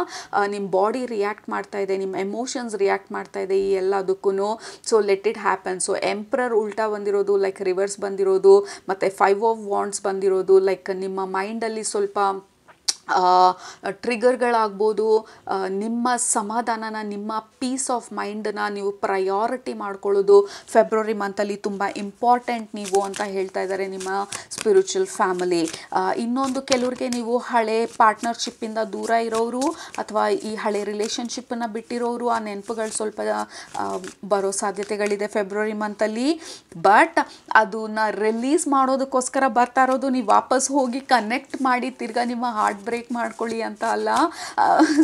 ನಿಮ್ಮ ಬಾಡಿ ರಿಯಾಕ್ಟ್ ಮಾಡ್ತಾ ಇದೆ, ನಿಮ್ಮ ಎಮೋಷನ್ಸ್ ರಿಯಾಕ್ಟ್ ಮಾಡ್ತಾ ಇದೆ ಈ ಎಲ್ಲದಕ್ಕೂ. So let it happen. So emperor ಉಲ್ಟಾ ಬಂದಿರೋದು, ಲೈಕ್ ರಿವರ್ಸ್ ಬಂದಿರೋದು, ಮತ್ತು 5 ಆಫ್ ವಾಂಡ್ಸ್ ಬಂದಿರೋದು, ಲೈಕ್ ನಿಮ್ಮ ಮೈಂಡಲ್ಲಿ ಸ್ವಲ್ಪ ಟ್ರಿಗರ್ಗಳಾಗ್ಬೋದು. ನಿಮ್ಮ ಸಮಾಧಾನನ, ನಿಮ್ಮ ಪೀಸ್ ಆಫ್ ಮೈಂಡನ್ನ ನೀವು ಪ್ರಯಾರಿಟಿ ಮಾಡ್ಕೊಳ್ಳೋದು ಫೆಬ್ರವರಿ ಮಂತಲ್ಲಿ ತುಂಬ ಇಂಪಾರ್ಟೆಂಟ್ ನೀವು ಅಂತ ಹೇಳ್ತಾ ಇದ್ದಾರೆ ನಿಮ್ಮ ಸ್ಪಿರಿಚುವಲ್ ಫ್ಯಾಮಿಲಿ. ಇನ್ನೊಂದು, ಕೆಲವ್ರಿಗೆ ನೀವು ಹಳೆ ಪಾರ್ಟ್ನರ್ಶಿಪ್ಪಿಂದ ದೂರ ಇರೋರು ಅಥವಾ ಈ ಹಳೆ ರಿಲೇಷನ್ಶಿಪ್ಪನ್ನು ಬಿಟ್ಟಿರೋರು, ಆ ನೆನಪುಗಳು ಸ್ವಲ್ಪ ಬರೋ ಸಾಧ್ಯತೆಗಳಿದೆ ಫೆಬ್ರವರಿ ಮಂತಲ್ಲಿ. ಬಟ್ ಅದನ್ನ ರಿಲೀಸ್ ಮಾಡೋದಕ್ಕೋಸ್ಕರ ಬರ್ತಾ ಇರೋದು, ನೀವು ವಾಪಸ್ ಹೋಗಿ ಕನೆಕ್ಟ್ ಮಾಡಿ ತಿರ್ಗಾ ನಿಮ್ಮ ಹಾರ್ಟ್ ಬ್ರೇಕ್ ಮಾಡ್ಕೊಳ್ಳಿ ಅಂತ ಅಲ್ಲ.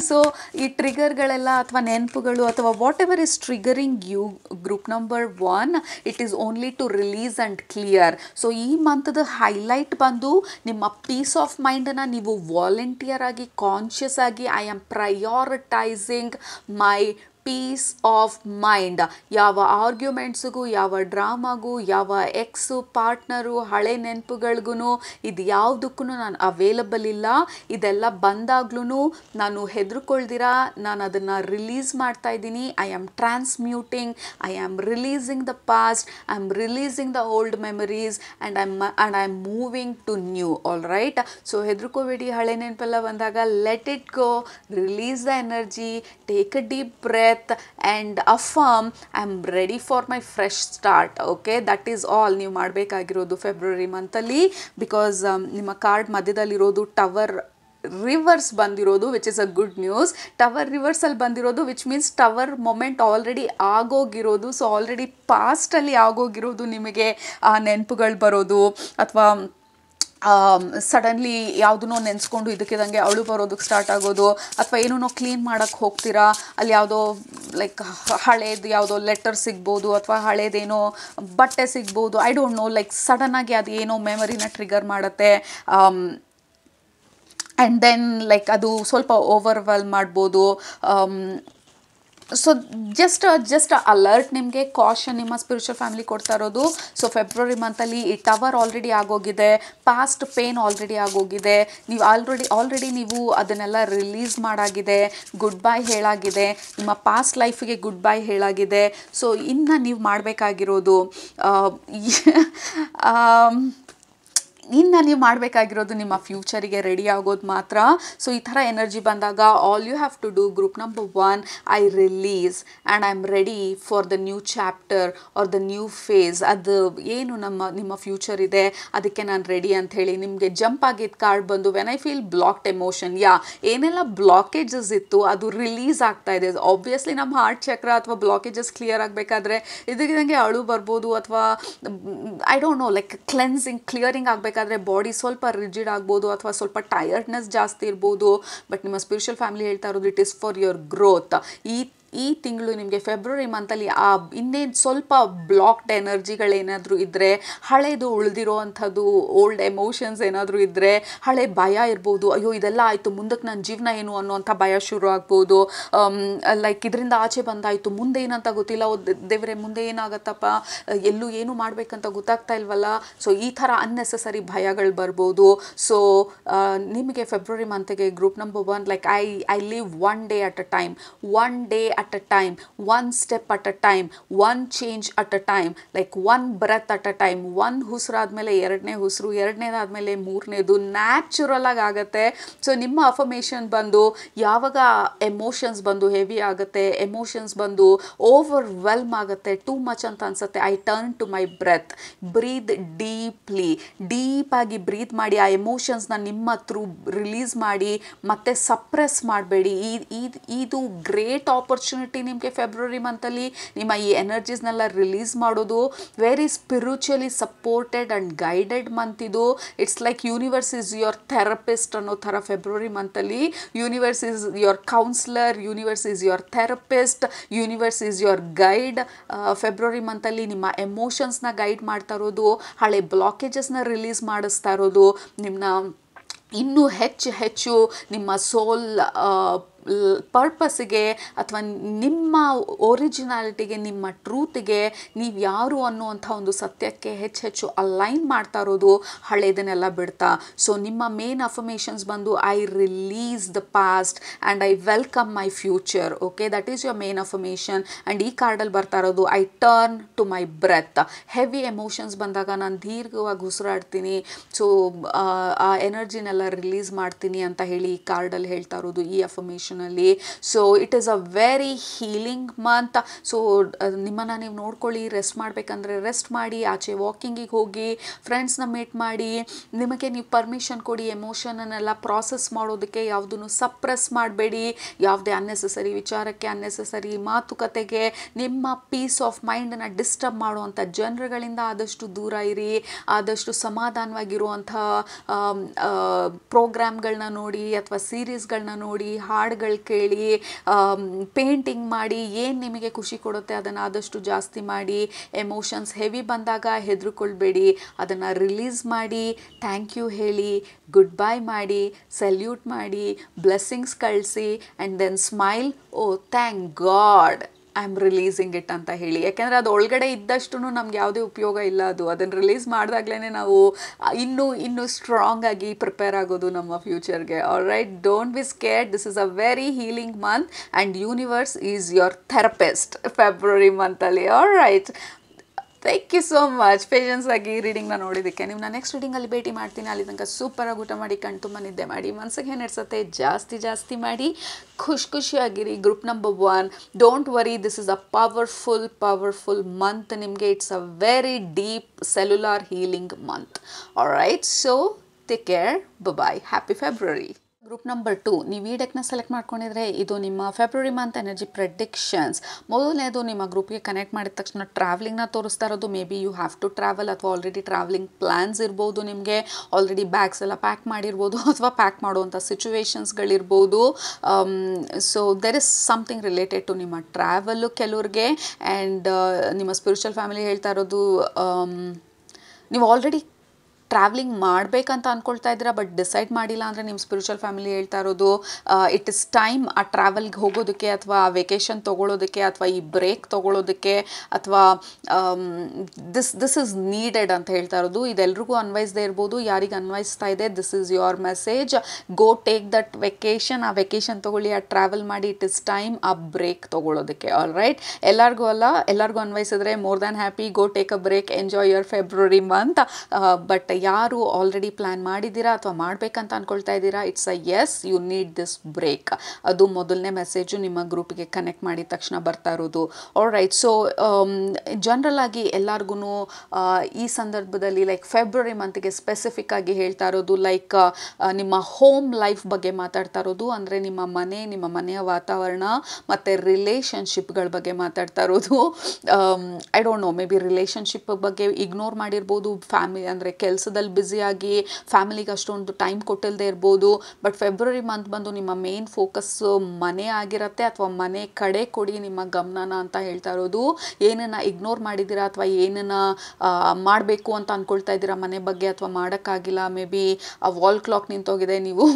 ಸೊ ಈ ಟ್ರಿಗರ್ಗಳೆಲ್ಲ ಅಥವಾ ನೆನಪುಗಳು ಅಥವಾ whatever is triggering you, group number 1, it is only to release and clear. So ಈ ಮಂತದ ಹೈಲೈಟ್ ಬಂದು ನಿಮ್ಮ ಪೀಸ್ ಆಫ್ ಮೈಂಡನ್ನು ನೀವು ವಾಲಂಟಿಯರ್ ಆಗಿ, ಕಾನ್ಷಿಯಸ್ ಆಗಿ, I am prioritizing my peace of mind. ಯಾವ ಆರ್ಗ್ಯುಮೆಂಟ್ಸಿಗೂ, ಯಾವ ಡ್ರಾಮಾಗೂ, ಯಾವ ಎಕ್ಸು, ಪಾರ್ಟ್ನರು, ಹಳೆ ನೆನಪುಗಳಿಗೂ, ಇದು ಯಾವುದಕ್ಕೂ ನಾನು ಅವೈಲಬಲ್ ಇಲ್ಲ. ಇದೆಲ್ಲ ಬಂದಾಗ್ಲೂ ನಾನು ಹೆದರ್ಕೊಳ್ದಿರ ನಾನು ಅದನ್ನು ರಿಲೀಸ್ ಮಾಡ್ತಾ ಇದ್ದೀನಿ. I am transmuting, I am releasing the past, I am releasing the old memories and I am moving to new. All right. So ಹೆದರ್ಕೋಬೇಡಿ, ಹಳೆ ನೆನಪೆಲ್ಲ ಬಂದಾಗ let it go, release the energy, take a deep breath and affirm I am ready for my fresh start. Okay, that is all ನೀವು ಮಾಡಬೇಕಾಗಿರೋದು February ಮಂತಲ್ಲಿ. Because ನಿಮ್ಮ card ಮಧ್ಯದಲ್ಲಿರೋದು tower reverse ಬಂದಿರೋದು, which is a good news. Tower ರಿವರ್ಸಲ್ಲಿ ಬಂದಿರೋದು which means tower moment already ಆಗೋಗಿರೋದು. So already ಪಾಸ್ಟಲ್ಲಿ ಆಗೋಗಿರೋದು ನಿಮಗೆ ಆ ನೆನಪುಗಳು ಬರೋದು, ಅಥವಾ ಸಡನ್ಲಿ ಯಾವುದನ್ನೋ ನೆನೆಸ್ಕೊಂಡು ಇದಕ್ಕಿದಂಗೆ ಅಳು ಬರೋದಕ್ಕೆ ಸ್ಟಾರ್ಟ್ ಆಗೋದು, ಅಥವಾ ಏನೋ ಕ್ಲೀನ್ ಮಾಡೋಕ್ಕೆ ಹೋಗ್ತೀರಾ, ಅಲ್ಲಿ ಯಾವುದೋ ಲೈಕ್ ಹಳೇದು ಯಾವುದೋ ಲೆಟರ್ ಸಿಗ್ಬೋದು, ಅಥವಾ ಹಳೇದೇನೋ ಬಟ್ಟೆ ಸಿಗ್ಬೋದು, ಐ ಡೋಂಟ್ ನೋ, ಲೈಕ್ ಸಡನ್ನಾಗಿ ಅದು ಏನೋ ಮೆಮರಿನ ಟ್ರಿಗರ್ ಮಾಡುತ್ತೆ. ಆ್ಯಂಡ್ ದೆನ್ ಲೈಕ್ ಅದು ಸ್ವಲ್ಪ ಓವರ್ವೆಲ್ಮ್ ಮಾಡ್ಬೋದು. ಸೊ ಜಸ್ಟ್ ಅಲರ್ಟ್, ನಿಮಗೆ ಕಾಷನ್ ನಿಮ್ಮ ಸ್ಪಿರಿಚುವಲ್ ಫ್ಯಾಮಿಲಿ ಕೊಡ್ತಾ ಇರೋದು. ಸೊ ಫೆಬ್ರವರಿ ಮಂತಲ್ಲಿ ಈ ಟವರ್ ಆಲ್ರೆಡಿ ಆಗೋಗಿದೆ, ಪಾಸ್ಟ್ ಪೇನ್ ಆಲ್ರೆಡಿ ಆಗೋಗಿದೆ, ನೀವು ಆಲ್ರೆಡಿ ನೀವು ಅದನ್ನೆಲ್ಲ ರಿಲೀಸ್ ಮಾಡಾಗಿದೆ, ಗುಡ್ ಬೈ ಹೇಳಾಗಿದೆ, ನಿಮ್ಮ ಪಾಸ್ಟ್ ಲೈಫಿಗೆ ಗುಡ್ ಬೈ ಹೇಳಾಗಿದೆ. ಸೊ ಇನ್ನು ನೀವು ಮಾಡಬೇಕಾಗಿರೋದು ನೀವು ಮಾಡಬೇಕಾಗಿರೋದು ನಿಮ್ಮ ಫ್ಯೂಚರಿಗೆ ರೆಡಿ ಆಗೋದು ಮಾತ್ರ. ಸೊ ಈ ಥರ ಎನರ್ಜಿ ಬಂದಾಗ all you have to do, group number 1, I release and I am ready for the new chapter or the new phase. ಅದು ಏನು ನಿಮ್ಮ ಫ್ಯೂಚರ್ ಇದೆ ಅದಕ್ಕೆ ನಾನು ರೆಡಿ ಅಂತ ಹೇಳಿ ನಿಮಗೆ ಜಂಪ್ ಆಗಿದ್ದ ಕಾರ್ಡ್ ಬಂದು when I feel blocked emotion, ಏನೆಲ್ಲ ಬ್ಲಾಕೇಜಸ್ ಇತ್ತು ಅದು ರಿಲೀಸ್ ಆಗ್ತಾ ಇದೆ. ಆಬ್ವಿಯಸ್ಲಿ ನಮ್ಮ ಹಾರ್ಟ್ ಚಕ್ರ ಅಥವಾ ಬ್ಲಾಕೇಜಸ್ ಕ್ಲಿಯರ್ ಆಗಬೇಕಾದ್ರೆ ಇದಕ್ಕಿದಂಗೆ ಅಳು ಬರ್ಬೋದು, ಅಥವಾ I don't know, like clearing ಆಗಬೇಕು ಬೇಕಾದರೆ ಬಾಡಿ ಸ್ವಲ್ಪ ರಿಜಿಡ್ ಆಗ್ಬೋದು, ಅಥವಾ ಸ್ವಲ್ಪ ಟಯರ್ಡ್ನೆಸ್ ಜಾಸ್ತಿ ಇರ್ಬೋದು. ಬಟ್ ನಿಮ್ಮ ಸ್ಪಿರಿಚುವಲ್ ಫ್ಯಾಮಿಲಿ ಹೇಳ್ತಾ ಇರೋದು it is for your growth. ಈ ತಿಂಗಳು ನಿಮಗೆ ಫೆಬ್ರವರಿ ಮಂತಲ್ಲಿ ಇನ್ನೇನು ಸ್ವಲ್ಪ ಬ್ಲಾಕ್ಡ್ ಎನರ್ಜಿಗಳೇನಾದರೂ ಇದ್ದರೆ, ಹಳೇದು ಉಳಿದಿರೋ ಅಂಥದ್ದು ಓಲ್ಡ್ ಎಮೋಷನ್ಸ್ ಏನಾದರೂ ಇದ್ದರೆ, ಹಳೆ ಭಯ ಇರ್ಬೋದು, ಅಯ್ಯೋ ಇದೆಲ್ಲ ಆಯಿತು ಮುಂದಕ್ಕೆ ನನ್ನ ಜೀವನ ಏನು ಅನ್ನೋಂಥ ಭಯ ಶುರು ಆಗ್ಬೋದು. ಲೈಕ್ ಇದರಿಂದ ಆಚೆ ಬಂದಾಯಿತು ಮುಂದೆ ಏನಂತ ಗೊತ್ತಿಲ್ಲ, ದೇವರೇ ಮುಂದೆ ಏನಾಗತ್ತಪ್ಪ, ಎಲ್ಲೂ ಏನು ಮಾಡಬೇಕಂತ ಗೊತ್ತಾಗ್ತಾ ಇಲ್ವಲ್ಲ. ಸೊ ಈ ಥರ ಅನ್ನೆಸೆಸರಿ ಭಯಗಳು ಬರ್ಬೋದು. ಸೊ ನಿಮಗೆ ಫೆಬ್ರವರಿ ಮಂತಿಗೆ group number 1, like I live one day at a time, one day at a time, one step at a time, one change at a time, like one breath at a time. ಒಂದು ಉಸಿರಾದ್ಮೇಲೆ ಎರಡನೇ ಉಸಿರು, ಎರಡನೇದಾದ್ಮೇಲೆ ಮೂರನೇದು natural ಆಗಿ ಆಗುತ್ತೆ. So ನಿಮ್ಮ affirmation ಬಂದು ಯಾವಾಗ ಎಮೋಷನ್ಸ್ ಬಂದು ಹೆವಿ ಆಗುತ್ತೆ, ಎಮೋಷನ್ಸ್ ಬಂದು ಓವರ್ವೆಲ್ಮ್ ಆಗುತ್ತೆ, ಟೂ ಮಚ್ ಅಂತ ಅನ್ಸುತ್ತೆ, I turn to my breath, breathe ಡೀಪಾಗಿ ಬ್ರೀತ್ ಮಾಡಿ ಆ ಎಮೋಷನ್ಸ್ನ ನಿಮ್ಮ ಥ್ರೂ ರಿಲೀಸ್ ಮಾಡಿ, ಮತ್ತೆ ಸಪ್ರೆಸ್ ಮಾಡಬೇಡಿ. ಇದು ಗ್ರೇಟ್ ಆಪರ್ಚುನಿಟಿ ನಿಮಗೆ ಫೆಬ್ರವರಿ ಮಂತಲ್ಲಿ ನಿಮ್ಮ ಈ ಎನರ್ಜೀಸ್ನೆಲ್ಲ ರಿಲೀಸ್ ಮಾಡೋದು. Very spiritually supported and guided month ಇದು. It's like universe is your therapist ಅನ್ನೋ ಥರ ಫೆಬ್ರವರಿ ಮಂತಲ್ಲಿ. Universe is your counsellor, universe is your therapist, universe is your guide. February ಮಂತಲ್ಲಿ ನಿಮ್ಮ ಎಮೋಷನ್ಸ್ನ ಗೈಡ್ ಮಾಡ್ತಾ ಇರೋದು, ಹಳೆ ಬ್ಲಾಕೇಜಸ್ನ ರಿಲೀಸ್ ಮಾಡಿಸ್ತಾ ಇರೋದು, ನಿಮ್ಮನ್ನ ಇನ್ನೂ ಹೆಚ್ಚು ನಿಮ್ಮ ಸೋಲ್ ಪರ್ಪಸ್ಸಿಗೆ ಅಥವಾ ನಿಮ್ಮ ಒರಿಜಿನಾಲಿಟಿಗೆ, ನಿಮ್ಮ ಟ್ರೂತಿಗೆ, ನೀವು ಯಾರು ಅನ್ನುವಂಥ ಒಂದು ಸತ್ಯಕ್ಕೆ ಹೆಚ್ಚು ಅಲೈನ್ ಮಾಡ್ತಾ ಇರೋದು, ಹಳೇದನ್ನೆಲ್ಲ ಬಿಡ್ತಾ. ಸೊ ನಿಮ್ಮ ಮೇನ್ ಅಫರ್ಮೇಷನ್ಸ್ ಬಂದು I release the past and I welcome my future. Okay, that is your main affirmation. And ಈ ಕಾರ್ಡಲ್ಲಿ ಬರ್ತಾ ಇರೋದು I turn to my breath. Heavy emotions ಬಂದಾಗ ನಾನು ದೀರ್ಘವಾಗಿ ಉಸಿರಾಡ್ತೀನಿ, ಸೊ ಆ ಎನರ್ಜಿನೆಲ್ಲ ರಿಲೀಸ್ ಮಾಡ್ತೀನಿ ಅಂತ ಹೇಳಿ ಈ ಕಾರ್ಡಲ್ಲಿ ಹೇಳ್ತಾ ಇರೋದು ಈ ಅಫರ್ಮೇಷನ್ ಅಲ್ಲಿ. So it is a very healing month. So ನಿಮ್ಮನ್ನು ನೀವು ನೋಡ್ಕೊಳ್ಳಿ, ರೆಸ್ಟ್ ಮಾಡಬೇಕಂದ್ರೆ ರೆಸ್ಟ್ ಮಾಡಿ, ಆಚೆ ವಾಕಿಂಗಿಗೆ ಹೋಗಿ, ಫ್ರೆಂಡ್ಸ್ನ ಮೀಟ್ ಮಾಡಿ, ನಿಮಗೆ ನೀವು ಪರ್ಮಿಷನ್ ಕೊಡಿ ಎಮೋಷನನ್ನೆಲ್ಲ ಪ್ರಾಸೆಸ್ ಮಾಡೋದಕ್ಕೆ. ಯಾವುದನ್ನು ಸಪ್ರೆಸ್ ಮಾಡಬೇಡಿ, ಯಾವುದೇ ಅನ್ನೆಸೆಸರಿ ವಿಚಾರಕ್ಕೆ, ಅನ್ನೆಸೆಸರಿ ಮಾತುಕತೆಗೆ, ನಿಮ್ಮ ಪೀಸ್ ಆಫ್ ಮೈಂಡನ್ನು ಡಿಸ್ಟರ್ಬ್ ಮಾಡುವಂಥ ಜನರುಗಳಿಂದ ಆದಷ್ಟು ದೂರ ಇರಿ. ಆದಷ್ಟು ಸಮಾಧಾನವಾಗಿರುವಂಥ ಪ್ರೋಗ್ರಾಮ್ಗಳನ್ನ ನೋಡಿ ಅಥವಾ ಸೀರೀಸ್ಗಳನ್ನ ನೋಡಿ, ಹಾಡುಗಳು ಕೇಳಿ, ಪೇಂಟಿಂಗ್ ಮಾಡಿ, ಏನು ನಿಮಗೆ ಖುಷಿ ಕೊಡುತ್ತೆ ಅದನ್ನು ಆದಷ್ಟು ಜಾಸ್ತಿ ಮಾಡಿ. ಎಮೋಷನ್ಸ್ ಹೆವಿ ಬಂದಾಗ ಹೆದರ್ಕೊಳ್ಬೇಡಿ, ಅದನ್ನು ರಿಲೀಸ್ ಮಾಡಿ, ಥ್ಯಾಂಕ್ ಯು ಹೇಳಿ, ಗುಡ್ ಬೈ ಮಾಡಿ, ಸಲ್ಯೂಟ್ ಮಾಡಿ, ಬ್ಲೆಸ್ಸಿಂಗ್ಸ್ ಕಳಿಸಿ, and then smile, oh thank God I am releasing it ಅಂತ ಹೇಳಿ. ಯಾಕೆಂದರೆ ಅದು ಒಳಗಡೆ ಇದ್ದಷ್ಟು ನಮ್ಗೆ ಯಾವುದೇ ಉಪಯೋಗ ಇಲ್ಲ. ಅದನ್ನು ರಿಲೀಸ್ ಮಾಡಿದಾಗಲೇ ನಾವು ಇನ್ನೂ ಸ್ಟ್ರಾಂಗ್ ಆಗಿ ಪ್ರಿಪೇರ್ ಆಗೋದು ನಮ್ಮ ಫ್ಯೂಚರ್ಗೆ. All right, don't be scared. This is a very healing month and universe is your therapist February ಮಂತಲ್ಲಿ. All right, thank you so much patience ಆಗಿ ರೀಡಿಂಗ್ನ ನೋಡಿದ್ದಕ್ಕೆ. ನಿಮ್ಮನ್ನ ನೆಕ್ಸ್ಟ್ ರೀಡಿಂಗಲ್ಲಿ ಭೇಟಿ ಮಾಡ್ತೀನಿ. ಅಲ್ಲಿ ತನಕ ಸೂಪರಾಗಿ ಊಟ ಮಾಡಿ, ಕಣ್ ತುಂಬ ನಿದ್ದೆ ಮಾಡಿ, ಮನಸ್ಸಿಗೆ ಏನು ಇಡ್ಸತ್ತೆ ಜಾಸ್ತಿ ಮಾಡಿ, ಖುಷಿಯಾಗಿರಿ. Group number 1, don't worry, this is a powerful month ನಿಮಗೆ. It's a very deep cellular healing month. All right, so take care, bye, happy February. Group number 2, ನೀವು ಈ ಡೆಕ್ನ ಸೆಲೆಕ್ಟ್ ಮಾಡ್ಕೊಂಡಿದ್ರೆ ಇದು ನಿಮ್ಮ ಫೆಬ್ರವರಿ ಮಂತ್ ಎನರ್ಜಿ ಪ್ರೆಡಿಕ್ಷನ್ಸ್. ಮೊದಲನೇದು, ನಿಮ್ಮ ಗ್ರೂಪ್ಗೆ connect ಮಾಡಿದ ತಕ್ಷಣ ಟ್ರಾವೆಲಿಂಗ್ನ ತೋರಿಸ್ತಾ ಇರೋದು. Maybe you have to travel ಅಥವಾ ಆಲ್ರೆಡಿ ಟ್ರಾವೆಲಿಂಗ್ ಪ್ಲ್ಯಾನ್ಸ್ ಇರ್ಬೋದು, ನಿಮಗೆ ಆಲ್ರೆಡಿ ಬ್ಯಾಗ್ಸ್ ಎಲ್ಲ ಪ್ಯಾಕ್ ಮಾಡಿರ್ಬೋದು ಅಥವಾ ಪ್ಯಾಕ್ ಮಾಡುವಂಥ ಸಿಚುವೇಶನ್ಸ್ಗಳಿರ್ಬೋದು. So there is something related to ನಿಮ್ಮ ಟ್ರಾವೆಲ್ಲು ಕೆಲವ್ರಿಗೆ. ಆ್ಯಂಡ್ ನಿಮ್ಮ ಸ್ಪಿರಿಚುವಲ್ ಫ್ಯಾಮಿಲಿ ಹೇಳ್ತಾ ಇರೋದು, ನೀವು ಆಲ್ರೆಡಿ ಟ್ರಾವೆಲಿಂಗ್ ಮಾಡಬೇಕಂತ ಅಂದ್ಕೊಳ್ತಾ ಇದ್ದೀರಾ, ಬಟ್ ಡಿಸೈಡ್ ಮಾಡಿಲ್ಲ ಅಂದರೆ ನಿಮ್ಮ ಸ್ಪಿರಿಚುವಲ್ ಫ್ಯಾಮಿಲಿ ಹೇಳ್ತಾ ಇರೋದು ಇಟ್ ಇಸ್ ಟೈಮ್ ಆ ಟ್ರಾವೆಲ್ಗೆ ಹೋಗೋದಕ್ಕೆ ಅಥವಾ ವೆಕೇಷನ್ ತೊಗೊಳೋದಕ್ಕೆ ಅಥವಾ ಈ ಬ್ರೇಕ್ ತೊಗೊಳೋದಕ್ಕೆ ಅಥವಾ ದಿಸ್ ಇಸ್ ನೀಡೆಡ್ ಅಂತ ಹೇಳ್ತಾ ಇರೋದು. ಇದೆಲ್ರಿಗೂ ಅನ್ವಯಿಸದೇ ಇರ್ಬೋದು, ಯಾರಿಗೆ ಅನ್ವಯಿಸ್ತಾ ಇದೆ this is your message. Go take that vacation, ಆ ವೆಕೇಷನ್ ತೊಗೊಳ್ಳಿ, ಆ ಟ್ರಾವೆಲ್ ಮಾಡಿ. ಇಟ್ ಇಸ್ ಟೈಮ್ ಆ ಬ್ರೇಕ್ ತೊಗೊಳೋದಕ್ಕೆ. ಆಲ್ ರೈಟ್, ಎಲ್ಲರಿಗೂ ಅನ್ವಯಿಸಿದ್ರೆ more than happy. Go take a break, enjoy your February month. But ಯಾರು ಆಲ್ರೆಡಿ ಪ್ಲ್ಯಾನ್ ಮಾಡಿದ್ದೀರಾ ಅಥವಾ ಮಾಡಬೇಕಂತ ಅಂದ್ಕೊಳ್ತಾ ಇದ್ದೀರಾ, it's a yes, you need this break. ಅದು ಮೊದಲನೇ ಮೆಸೇಜು ನಿಮ್ಮ ಗ್ರೂಪಿಗೆ ಕನೆಕ್ಟ್ ಮಾಡಿದ ತಕ್ಷಣ ಬರ್ತಾ ಇರೋದು. ಆಲ್ ರೈಟ್, ಸೊ ಜನರಲ್ ಆಗಿ ಎಲ್ಲರಿಗೂ ಈ ಸಂದರ್ಭದಲ್ಲಿ ಲೈಕ್ ಫೆಬ್ರವರಿ ಮಂತ್ಗೆ ಸ್ಪೆಸಿಫಿಕ್ ಆಗಿ ಹೇಳ್ತಾ ಇರೋದು, ಲೈಕ್ ನಿಮ್ಮ ಹೋಮ್ ಲೈಫ್ ಬಗ್ಗೆ ಮಾತಾಡ್ತಾ ಇರೋದು. ಅಂದರೆ ನಿಮ್ಮ ಮನೆಯ ವಾತಾವರಣ ಮತ್ತು ರಿಲೇಷನ್ಶಿಪ್ಗಳ ಬಗ್ಗೆ ಮಾತಾಡ್ತಾ ಇರೋದು. I don't know, may be relationship ಬಗ್ಗೆ ಇಗ್ನೋರ್ ಮಾಡಿರ್ಬೋದು. ಫ್ಯಾಮಿಲಿ ಅಂದರೆ ಕೆಲಸ ಕೆಲಸದಲ್ಲಿ ಬ್ಯುಸಿಯಾಗಿ ಫ್ಯಾಮಿಲಿಗೆ ಅಷ್ಟೊಂದು ಟೈಮ್ ಕೊಟ್ಟಿಲ್ಲದೆ ಇರ್ಬೋದು. ಬಟ್ ಫೆಬ್ರವರಿ ಮಂತ್ ಬಂದು ನಿಮ್ಮ ಮೇನ್ ಫೋಕಸ್ ಮನೆ ಆಗಿರುತ್ತೆ ಅಥವಾ ಮನೆ ಕಡೆ ಕೊಡಿ ನಿಮ್ಮ ಗಮನನ ಅಂತ ಹೇಳ್ತಾ ಇರೋದು. ಏನನ್ನ ಇಗ್ನೋರ್ ಮಾಡಿದ್ದೀರಾ ಅಥವಾ ಏನನ್ನ ಮಾಡಬೇಕು ಅಂತ ಅಂದ್ಕೊಳ್ತಾ ಇದ್ದೀರಾ ಮನೆ ಬಗ್ಗೆ ಅಥವಾ ಮಾಡೋಕ್ಕಾಗಿಲ್ಲ, ಮೇ ಬಿ ಆ ವಾಲ್ ಕ್ಲಾಕ್ ನಿಂತೋಗಿದೆ, ನೀವು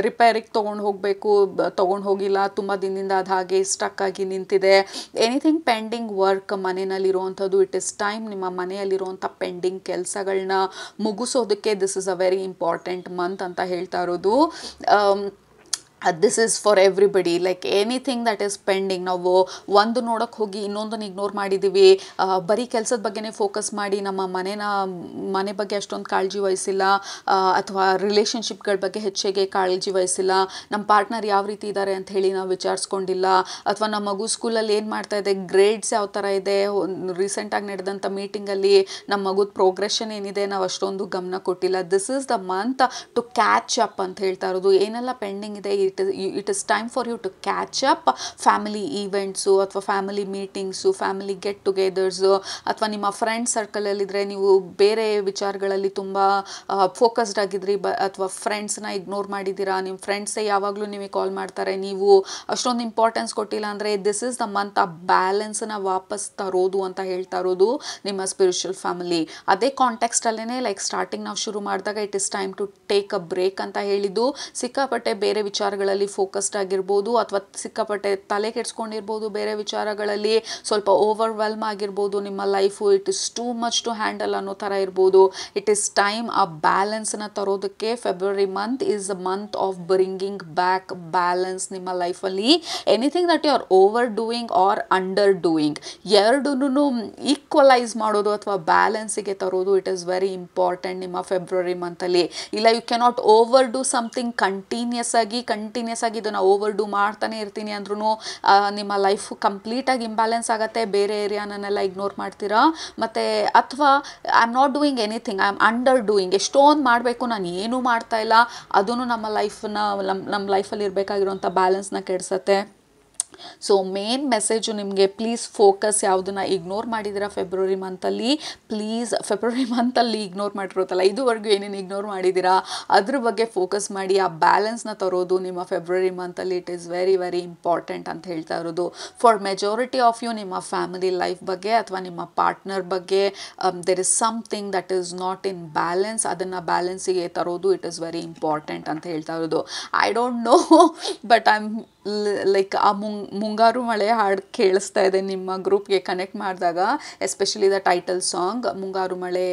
ರಿಪೇರಿಗೆ ತೊಗೊಂಡು ಹೋಗಿಲ್ಲ, ತುಂಬ ದಿನದಿಂದ ಅದು ಹಾಗೆ ಸ್ಟಕ್ ಆಗಿ ನಿಂತಿದೆ, ಎನಿಥಿಂಗ್ ಪೆಂಡಿಂಗ್ ವರ್ಕ್ ಮನೆಯಲ್ಲಿರುವಂಥದ್ದು, ಇಟ್ ಇಸ್ ಟೈಮ್ ನಿಮ್ಮ ಮನೆಯಲ್ಲಿರುವಂಥ ಪೆಂಡಿಂಗ್ ಕೆಲಸಗಳನ್ನ ಮುಗಿಸೋದಕ್ಕೆ this is a very important month ಅಂತ ಹೇಳ್ತಾ ಇರೋದು. This is for everybody, like anything that is pending. ನಾವು ಒಂದು ನೋಡೋಕ್ಕೆ ಹೋಗಿ ಇನ್ನೊಂದನ್ನು ಇಗ್ನೋರ್ ಮಾಡಿದ್ದೀವಿ, ಬರೀ ಕೆಲಸದ ಬಗ್ಗೆನೇ ಫೋಕಸ್ ಮಾಡಿ ನಮ್ಮ ಮನೆ ಬಗ್ಗೆ ಅಷ್ಟೊಂದು ಕಾಳಜಿ ವಹಿಸಿಲ್ಲ, ಅಥವಾ ರಿಲೇಷನ್ಶಿಪ್ಗಳ ಬಗ್ಗೆ ಹೆಚ್ಚಿಗೆ ಕಾಳಜಿ ವಹಿಸಿಲ್ಲ, ನಮ್ಮ ಪಾರ್ಟ್ನರ್ ಯಾವ ರೀತಿ ಇದ್ದಾರೆ ಅಂತ ಹೇಳಿ ನಾವು ವಿಚಾರಿಸ್ಕೊಂಡಿಲ್ಲ, ಅಥವಾ ನಮ್ಮ ಮಗು ಸ್ಕೂಲಲ್ಲಿ ಏನು ಮಾಡ್ತಾ ಇದೆ, ಗ್ರೇಡ್ಸ್ ಯಾವ ಥರ ಇದೆ, ರೀಸೆಂಟಾಗಿ ನಡೆದಂಥ ಮೀಟಿಂಗಲ್ಲಿ ನಮ್ಮ ಮಗುದ ಪ್ರೋಗ್ರೆಷನ್ ಏನಿದೆ ನಾವು ಅಷ್ಟೊಂದು ಗಮನ ಕೊಟ್ಟಿಲ್ಲ. This is the month to catch up ಅಂತ ಹೇಳ್ತಾ ಇರೋದು. ಏನೆಲ್ಲ ಪೆಂಡಿಂಗ್ ಇದೆ, it is time for you to catch up. Family events ಅಥವಾ family meetings, family get togethers, ಅಥವಾ ನಿಮ್ಮ ಫ್ರೆಂಡ್ಸ್ ಸರ್ಕಲಲ್ಲಿದ್ದರೆ ನೀವು ಬೇರೆ ವಿಚಾರಗಳಲ್ಲಿ ತುಂಬ ಫೋಕಸ್ಡ್ ಆಗಿದ್ರಿ, ಅಥವಾ ಫ್ರೆಂಡ್ಸ್ನ ಇಗ್ನೋರ್ ಮಾಡಿದ್ದೀರಾ, ನಿಮ್ಮ ಫ್ರೆಂಡ್ಸೇ ಯಾವಾಗಲೂ ನಿಮಗೆ ಕಾಲ್ ಮಾಡ್ತಾರೆ, ನೀವು ಅಷ್ಟೊಂದು ಇಂಪಾರ್ಟೆನ್ಸ್ ಕೊಟ್ಟಿಲ್ಲ ಅಂದರೆ ದಿಸ್ ಇಸ್ ದ ಮಂತ್ ಆ ಬ್ಯಾಲೆನ್ಸ್ನ ವಾಪಸ್ ತರೋದು ಅಂತ ಹೇಳ್ತಾ ಇರೋದು ನಿಮ್ಮ ಸ್ಪಿರಿಚುವಲ್ ಫ್ಯಾಮಿಲಿ. ಅದೇ ಕಾಂಟೆಕ್ಸ್ಟಲ್ಲೇ ಲೈಕ್ ಸ್ಟಾರ್ಟಿಂಗ್ ನಾವು ಶುರು ಮಾಡಿದಾಗ it is time to take a break ಅಂತ ಹೇಳಿದ್ದು. ಸಿಕ್ಕಾಪಟ್ಟೆ ಬೇರೆ ವಿಚಾರಗಳಲ್ಲಿ ಫೋಕಸ್ಡ್ ಆಗಿರ್ಬೋದು, ಅಥವಾ ಸಿಕ್ಕಾಪಟ್ಟೆ ತಲೆ ಕೆಡ್ಸ್ಕೊಂಡಿರ್ಬೋದು, ಬೇರೆ ವಿಚಾರಗಳಲ್ಲಿ ಸ್ವಲ್ಪ ಓವರ್ವೆಲ್ಮ್ ಆಗಿರ್ಬೋದು ನಿಮ್ಮ life, it is too much to handle ಅನ್ನೋ ಥರ ಇರ್ಬೋದು. ಇಟ್ ಈಸ್ ಟೈಮ್ ಆ ಬ್ಯಾಲೆನ್ಸ್ನ ತರೋದಕ್ಕೆ. February month is a month of bringing back balance ನಿಮ್ಮ ಲೈಫಲ್ಲಿ. Anything that you are overdoing or underdoing, ಎರಡನ್ನೂ ಈಕ್ವಲೈಸ್ ಮಾಡೋದು ಅಥವಾ ಬ್ಯಾಲೆನ್ಸಿಗೆ ತರೋದು, ಇಟ್ ಈಸ್ ವೆರಿ ಇಂಪಾರ್ಟೆಂಟ್ ನಿಮ್ಮ ಫೆಬ್ರವರಿ ಮಂತಲ್ಲಿ. ಇಲ್ಲ, you cannot overdo something continuous ಆಗಿ ಇದನ್ನು ಓವರ್ ಡೂ ಮಾಡ್ತಾನೆ ಇರ್ತೀನಿ ಅಂದ್ರೂ ನಿಮ್ಮ ಲೈಫ್ ಕಂಪ್ಲೀಟಾಗಿ ಇಂಬ್ಯಾಲೆನ್ಸ್ ಆಗುತ್ತೆ, ಬೇರೆ ಏರಿಯಾನೆಲ್ಲ ಇಗ್ನೋರ್ ಮಾಡ್ತೀರಾ. ಮತ್ತು ಅಥವಾ I am not doing anything, I am under doing, ಎಷ್ಟೊಂದು ಮಾಡಬೇಕು ನಾನು ಏನೂ ಮಾಡ್ತಾ ಇಲ್ಲ, ಅದೂ ನಮ್ಮ ಲೈಫಲ್ಲಿ ಇರಬೇಕಾಗಿರುವಂಥ ಬ್ಯಾಲೆನ್ಸ್ನ ಕೆಡಿಸುತ್ತೆ. ಸೊ ಮೇನ್ ಮೆಸೇಜು ನಿಮಗೆ, ಪ್ಲೀಸ್ ಫೋಕಸ್, ಯಾವುದನ್ನು ಇಗ್ನೋರ್ ಮಾಡಿದ್ದೀರಾ ಫೆಬ್ರವರಿ ಮಂತಲ್ಲಿ, ಪ್ಲೀಸ್ ಫೆಬ್ರವರಿ ಮಂತಲ್ಲಿ ಇಗ್ನೋರ್ ಮಾಡಿರೋತ್ತಲ್ಲ, ಇದುವರೆಗೂ ಏನೇನು ಇಗ್ನೋರ್ ಮಾಡಿದ್ದೀರಾ ಅದ್ರ ಬಗ್ಗೆ ಫೋಕಸ್ ಮಾಡಿ ಆ ಬ್ಯಾಲೆನ್ಸ್ನ ತರೋದು ನಿಮ್ಮ ಫೆಬ್ರವರಿ ಮಂತಲ್ಲಿ. It is very very important ಅಂತ ಹೇಳ್ತಾ ಇರೋದು. ಫಾರ್ ಮೆಜಾರಿಟಿ ಆಫ್ ಯು ನಿಮ್ಮ ಫ್ಯಾಮಿಲಿ ಲೈಫ್ ಬಗ್ಗೆ ಅಥವಾ ನಿಮ್ಮ ಪಾರ್ಟ್ನರ್ ಬಗ್ಗೆ there is something that is not in balance, ಅದನ್ನು ಬ್ಯಾಲೆನ್ಸಿಗೆ ತರೋದು ಇಟ್ ಈಸ್ ವೆರಿ ಇಂಪಾರ್ಟೆಂಟ್ ಅಂತ ಹೇಳ್ತಾ ಇರೋದು. I don't no, but I am like ಆ ಮುಂಗಾರು ಮಳೆ ಹಾಡು ಕೇಳಿಸ್ತಾ ಇದೆ ನಿಮ್ಮ ಗ್ರೂಪ್ಗೆ ಕನೆಕ್ಟ್ ಮಾಡಿದಾಗ, ಎಸ್ಪೆಷಲಿ ದ ಟೈಟಲ್ ಸಾಂಗ್, ಮುಂಗಾರು ಮಳೆ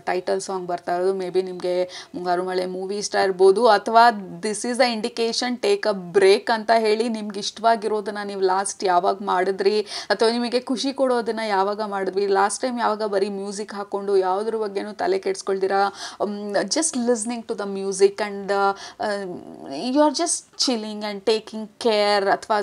ಟೈಟಲ್ ಸಾಂಗ್ ಬರ್ತಾ ಇರೋದು. ಮೇ ಬಿ ನಿಮಗೆ ಮುಂಗಾರು ಮಳೆ ಮೂವಿ ಇಷ್ಟ ಇರ್ಬೋದು, ಅಥವಾ this is the indication take a break ಅಂತ ಹೇಳಿ ನಿಮ್ಗೆ ಇಷ್ಟವಾಗಿರೋದನ್ನು ನೀವು ಲಾಸ್ಟ್ ಯಾವಾಗ ಮಾಡಿದ್ರಿ, ಅಥವಾ ನಿಮಗೆ ಖುಷಿ ಕೊಡೋದನ್ನು ಯಾವಾಗ ಮಾಡಿದ್ವಿ, ಲಾಸ್ಟ್ ಟೈಮ್ ಯಾವಾಗ ಬರೀ ಮ್ಯೂಸಿಕ್ ಹಾಕ್ಕೊಂಡು ಯಾವುದ್ರ ಬಗ್ಗೆನೂ ತಲೆ ಕೆಡ್ಸ್ಕೊಳ್ದಿರಾ, just listening to the music and you are just chilling and taking care, ಅಥವಾ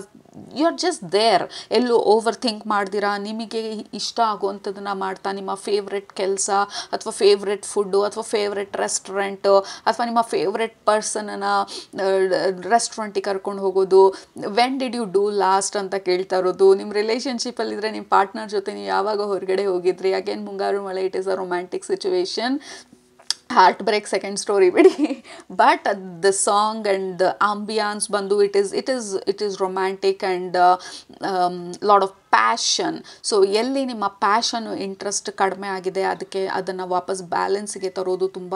ಯು ಆರ್ ಜಸ್ಟ್ ದೇರ್, ಎಲ್ಲೂ ಓವರ್ ಥಿಂಕ್ ಮಾಡ್ದಿರಾ, ನಿಮಗೆ ಇಷ್ಟ ಆಗುವಂಥದ್ದನ್ನು ಮಾಡ್ತಾ ನಿಮ್ಮ ಫೇವ್ರೆಟ್ ಕೆಲಸ ಅಥವಾ ಫೇವ್ರೆಟ್ ಫುಡ್ಡು ಅಥವಾ ಫೇವ್ರೆಟ್ ರೆಸ್ಟೋರೆಂಟು ಅಥವಾ ನಿಮ್ಮ ಫೇವ್ರೆಟ್ ಪರ್ಸನನ್ನು ರೆಸ್ಟೋರೆಂಟಿಗೆ ಕರ್ಕೊಂಡು ಹೋಗೋದು. When did you do last ಅಂತ ಕೇಳ್ತಾ ಇರೋದು. ನಿಮ್ಮ ರಿಲೇಷನ್ಶಿಪ್ಪಲ್ಲಿದ್ದರೆ ನಿಮ್ಮ ಪಾರ್ಟ್ನರ್ ಜೊತೆ ನೀವು ಯಾವಾಗ ಹೊರಗಡೆ ಹೋಗಿದ್ರಿ. Again Mungaru Male, it is a romantic situation. Heartbreak second story ಬಿಡಿ, but the song and the ambience ಬಂದು it is romantic and lot of passion. So ಎಲ್ಲಿ ನಿಮ್ಮ ಪ್ಯಾಷನ್ ಇಂಟ್ರೆಸ್ಟ್ ಕಡಿಮೆ ಆಗಿದೆ ಅದನ್ನು ವಾಪಸ್ ಬ್ಯಾಲೆನ್ಸಿಗೆ ತರೋದು ತುಂಬ